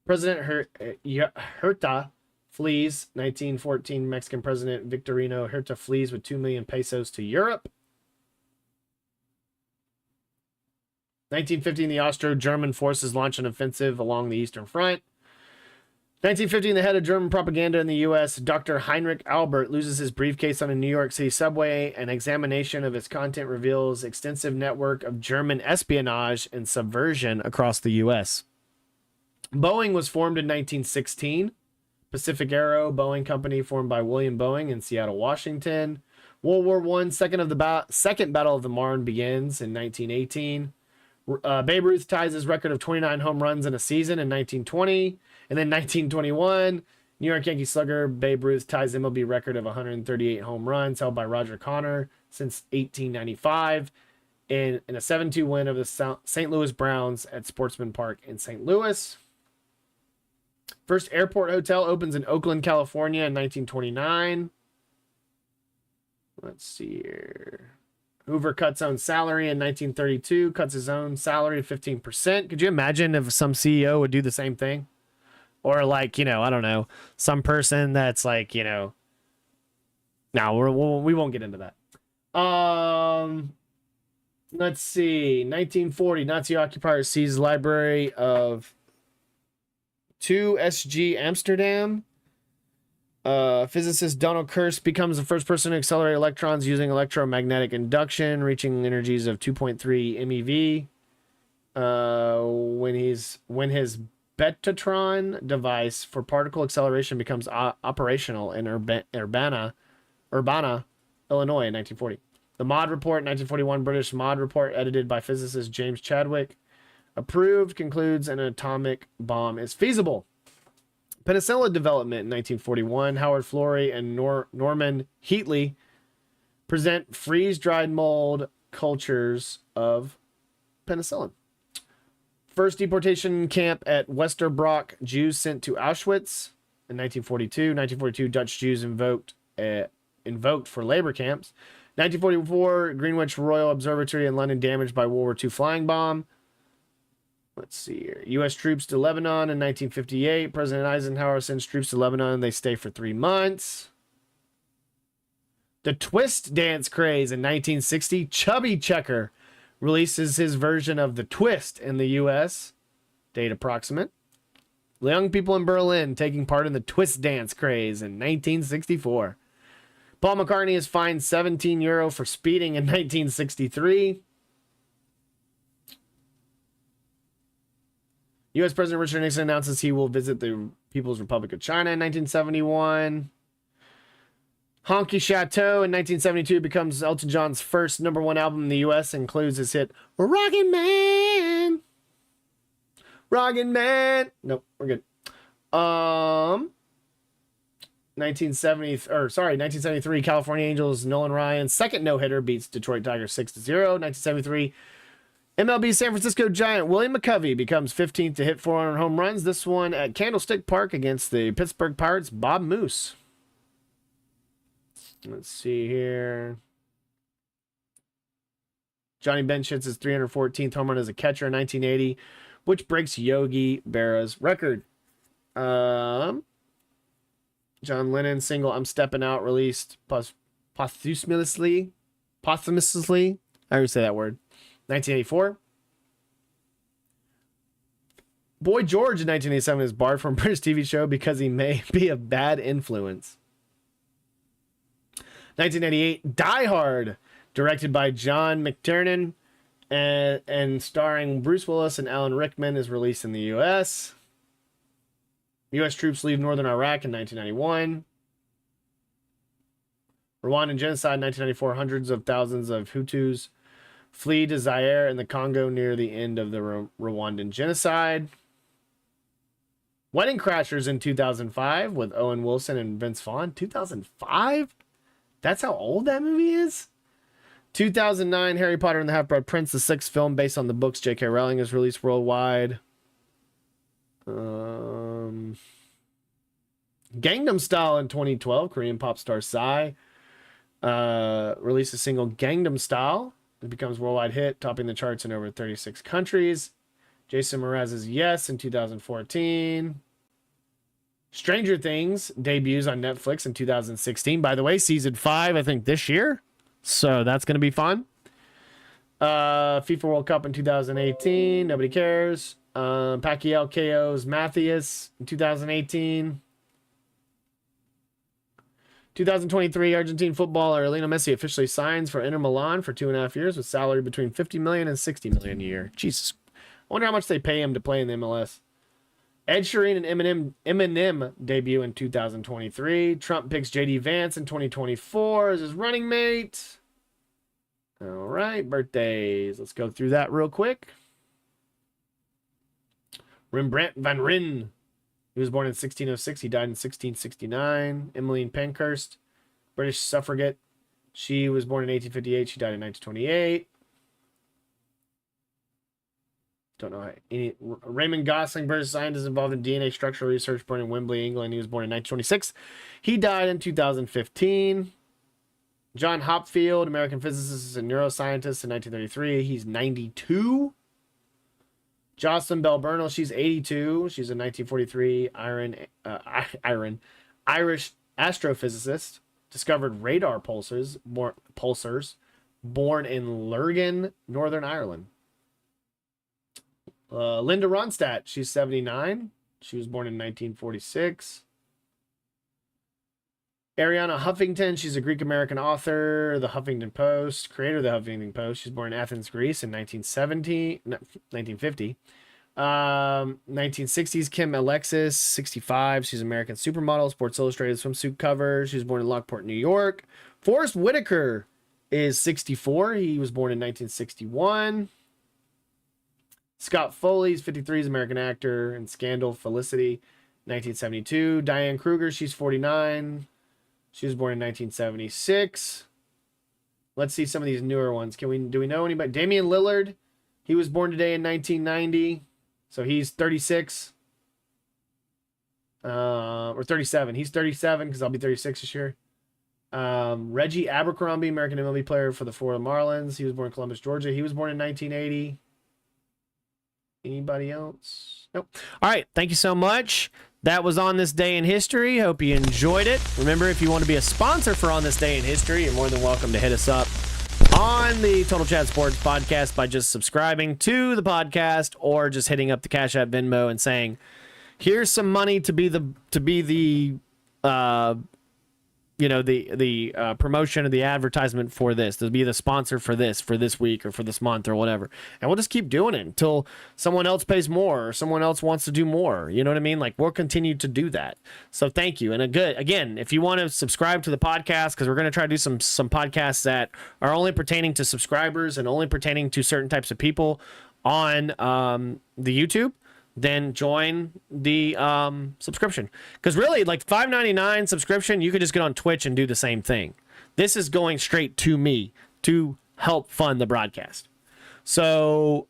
President Huerta flees. 1914, Mexican President Victorino Huerta flees with 2 million pesos to Europe. 1915, the Austro-German forces launch an offensive along the Eastern Front. 1915, the head of German propaganda in the U.S., Dr. Heinrich Albert, loses his briefcase on a New York City subway. An examination of its content reveals extensive network of German espionage and subversion across the U.S. Boeing was formed in 1916. Pacific Aero Boeing Company, formed by William Boeing in Seattle, Washington. World War I, Second Battle of the Marne begins in 1918. Babe Ruth ties his record of 29 home runs in a season in 1920. And then 1921, New York Yankee slugger Babe Ruth ties MLB record of 138 home runs held by Roger Connor since 1895 in a 7-2 win of the St. Louis Browns at Sportsman Park in St. Louis. First airport hotel opens in Oakland, California in 1929. Let's see here. Hoover cuts own salary in 1932, cuts his own salary 15%. Could you imagine if some CEO would do the same thing? Or like, I don't know, some person that's like, no, we won't get into that. Let's see. 1940, Nazi occupiers seize library of 2SG Amsterdam. Physicist Donald Kurse becomes the first person to accelerate electrons using electromagnetic induction, reaching energies of 2.3 MeV. When his Betatron device for particle acceleration becomes operational in Urbana, Illinois in 1940. The Mod Report, 1941 British Mod Report, edited by physicist James Chadwick, approved, concludes an atomic bomb is feasible. Penicillin development in 1941. Howard Florey and Norman Heatley present freeze-dried mold cultures of penicillin. First deportation camp at Westerbrock, Jews sent to Auschwitz in 1942. 1942, Dutch Jews invoked for labor camps. 1944, Greenwich Royal Observatory in London damaged by World War II flying bomb. Let's see here. U.S. troops to Lebanon in 1958. President Eisenhower sends troops to Lebanon. They stay for 3 months. The twist dance craze in 1960. Chubby Checker releases his version of the twist in the U.S. Date approximate. Young people in Berlin taking part in the twist dance craze in 1964. Paul McCartney is fined €17 for speeding in 1963. U.S. President Richard Nixon announces he will visit the People's Republic of China in 1971. Honky Chateau in 1972 becomes Elton John's first #1 album in the U.S. includes his hit Rockin' Man. Rockin' Man. Nope, we're good. 1973, California Angels Nolan Ryan's second no-hitter beats Detroit Tigers 6-0. 1973, MLB San Francisco Giant William McCovey becomes 15th to hit 400 home runs. This one at Candlestick Park against the Pittsburgh Pirates' Bob Moose. Let's see here. Johnny Bench hits his 314th home run as a catcher in 1980, which breaks Yogi Berra's record. John Lennon single "I'm Stepping Out" released posthumously. I already say that word. 1984. Boy George in 1987 is barred from a British TV show because he may be a bad influence. 1998, Die Hard, directed by John McTiernan and starring Bruce Willis and Alan Rickman, is released in the U.S. U.S. troops leave northern Iraq in 1991. Rwandan genocide in 1994, hundreds of thousands of Hutus flee to Zaire in the Congo near the end of the Rwandan genocide. Wedding Crashers in 2005 with Owen Wilson and Vince Vaughn. 2005? That's how old that movie is? 2009, Harry Potter and the Half-Blood Prince, the sixth film based on the books J.K. Rowling, is released worldwide. Gangnam Style in 2012, Korean pop star Psy released a single Gangnam Style. It becomes a worldwide hit, topping the charts in over 36 countries. Jason Mraz's Yes in 2014. Stranger Things debuts on Netflix in 2016. By the way, season 5, I think, this year. So that's going to be fun. FIFA World Cup in 2018. Nobody cares. Pacquiao KO's Matthias in 2018. 2023, Argentine footballer Lionel Messi officially signs for Inter Milan for 2.5 years with salary between $50 million and $60 million a year. Jesus. I wonder how much they pay him to play in the MLS. Ed Sheeran and Eminem debut in 2023. Trump picks J.D. Vance in 2024 as his running mate. All right, birthdays. Let's go through that real quick. Rembrandt van Ryn. He was born in 1606. He died in 1669. Emmeline Pankhurst, British suffragette. She was born in 1858. She died in 1928. Don't know any. Raymond Gosling, British scientist involved in DNA structural research, born in Wembley, England. He was born in 1926. He died in 2015. John Hopfield, American physicist and neuroscientist in 1933. He's 92. Jocelyn Bell Burnell, she's 82. She's a 1943 Irish astrophysicist. Discovered radar pulsars, born in Lurgan, Northern Ireland. Linda Ronstadt, she's 79. She was born in 1946. Ariana Huffington, she's a Greek-American author, the Huffington Post, creator of the Huffington Post. She's born in Athens, Greece in 1950. 1960s, Kim Alexis, 65. She's an American supermodel, Sports Illustrated swimsuit cover. She was born in Lockport, New York. Forrest Whitaker is 64. He was born in 1961. Scott Foley's 53, is American actor in Scandal, Felicity, 1972. Diane Kruger, she's 49. She was born in 1976. Let's see some of these newer ones. Do we know anybody? Damian Lillard, he was born today in 1990. So he's 36. Or 37. He's 37 because I'll be 36 this year. Reggie Abercrombie, American MLB player for the Florida Marlins. He was born in Columbus, Georgia. He was born in 1980. Anybody else? Nope. All right. Thank you so much. That was On This Day in History. Hope you enjoyed it. Remember, if you want to be a sponsor for On This Day in History, you're more than welcome to hit us up on the Total Chat Sports podcast by just subscribing to the podcast or just hitting up the Cash App, Venmo and saying, here's some money to be the promotion of the advertisement for this, to be the sponsor for this week or for this month or whatever. And we'll just keep doing it until someone else pays more or someone else wants to do more. You know what I mean? Like, we'll continue to do that. So thank you. And again, if you want to subscribe to the podcast, because we're going to try to do some podcasts that are only pertaining to subscribers and only pertaining to certain types of people on the YouTube, then join the subscription. Because really, like $5.99 subscription, you could just get on Twitch and do the same thing. This is going straight to me to help fund the broadcast. So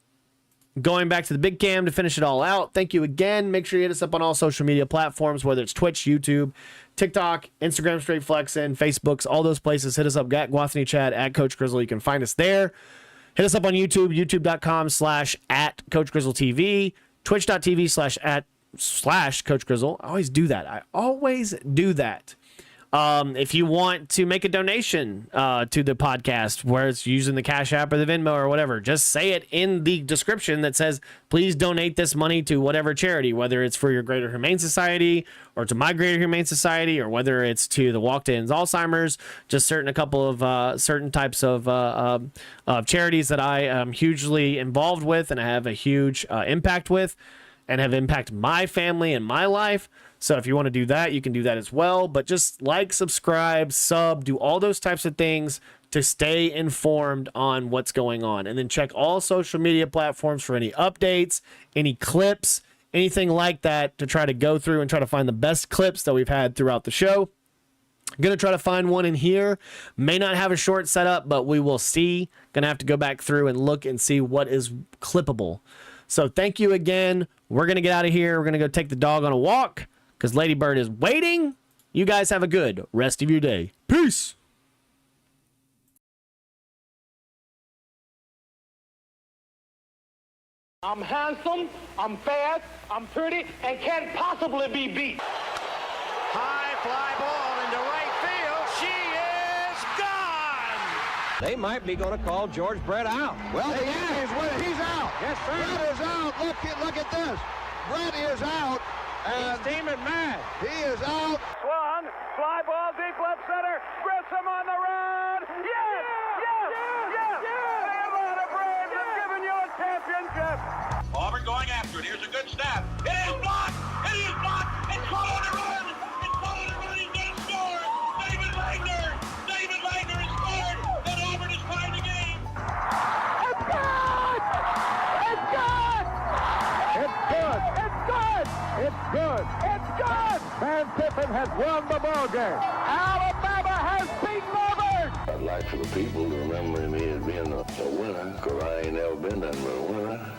going back to the big cam to finish it all out, thank you again. Make sure you hit us up on all social media platforms, whether it's Twitch, YouTube, TikTok, Instagram, Straight Flexin', Facebooks, all those places. Hit us up, at Guathany Chat, at Coach Grizzle. You can find us there. Hit us up on YouTube, youtube.com/@Coach Grizzle TV, twitch.tv/Coach Grizzle. I always do that. If you want to make a donation to the podcast, where it's using the Cash App or the Venmo or whatever, just say it in the description that says, please donate this money to whatever charity, whether it's for your Greater Humane Society or to my Greater Humane Society, or whether it's to the Walk to Ends Alzheimer's, just certain types of charities that I am hugely involved with and I have a huge impact with and have impacted my family and my life. So if you want to do that, you can do that as well. But just like, subscribe, sub, do all those types of things to stay informed on what's going on. And then check all social media platforms for any updates, any clips, anything like that, to try to go through and try to find the best clips that we've had throughout the show. I'm going to try to find one in here. May not have a short setup, but we will see. Going to have to go back through and look and see what is clippable. So thank you again. We're going to get out of here. We're going to go take the dog on a walk because Lady Bird is waiting. You guys have a good rest of your day. Peace. I'm handsome, I'm fast, I'm pretty, and can't possibly be beat. High fly ball into right field. She is gone. They might be going to call George Brett out. Well, he is. He's out. Yes, sir. Brett is out. Look at this. Brett is out. And He's steaming mad. he is out. Swung, fly ball deep left center. Grissom on the run. Yes! The Atlanta Braves have given you a championship. Auburn going after it. Here's a good snap. It is blocked. It is blocked. It's caught on the run. It's caught on the run. He's going to score. David Wagner has scored. And Auburn is tied the game. It's good! It's good! It's good! It's good! It's good! It's good! Van Tippen has won the ball game. Alabama has beaten Auburn. I'd like for the people to remember me as being a winner, because I ain't never been that winner.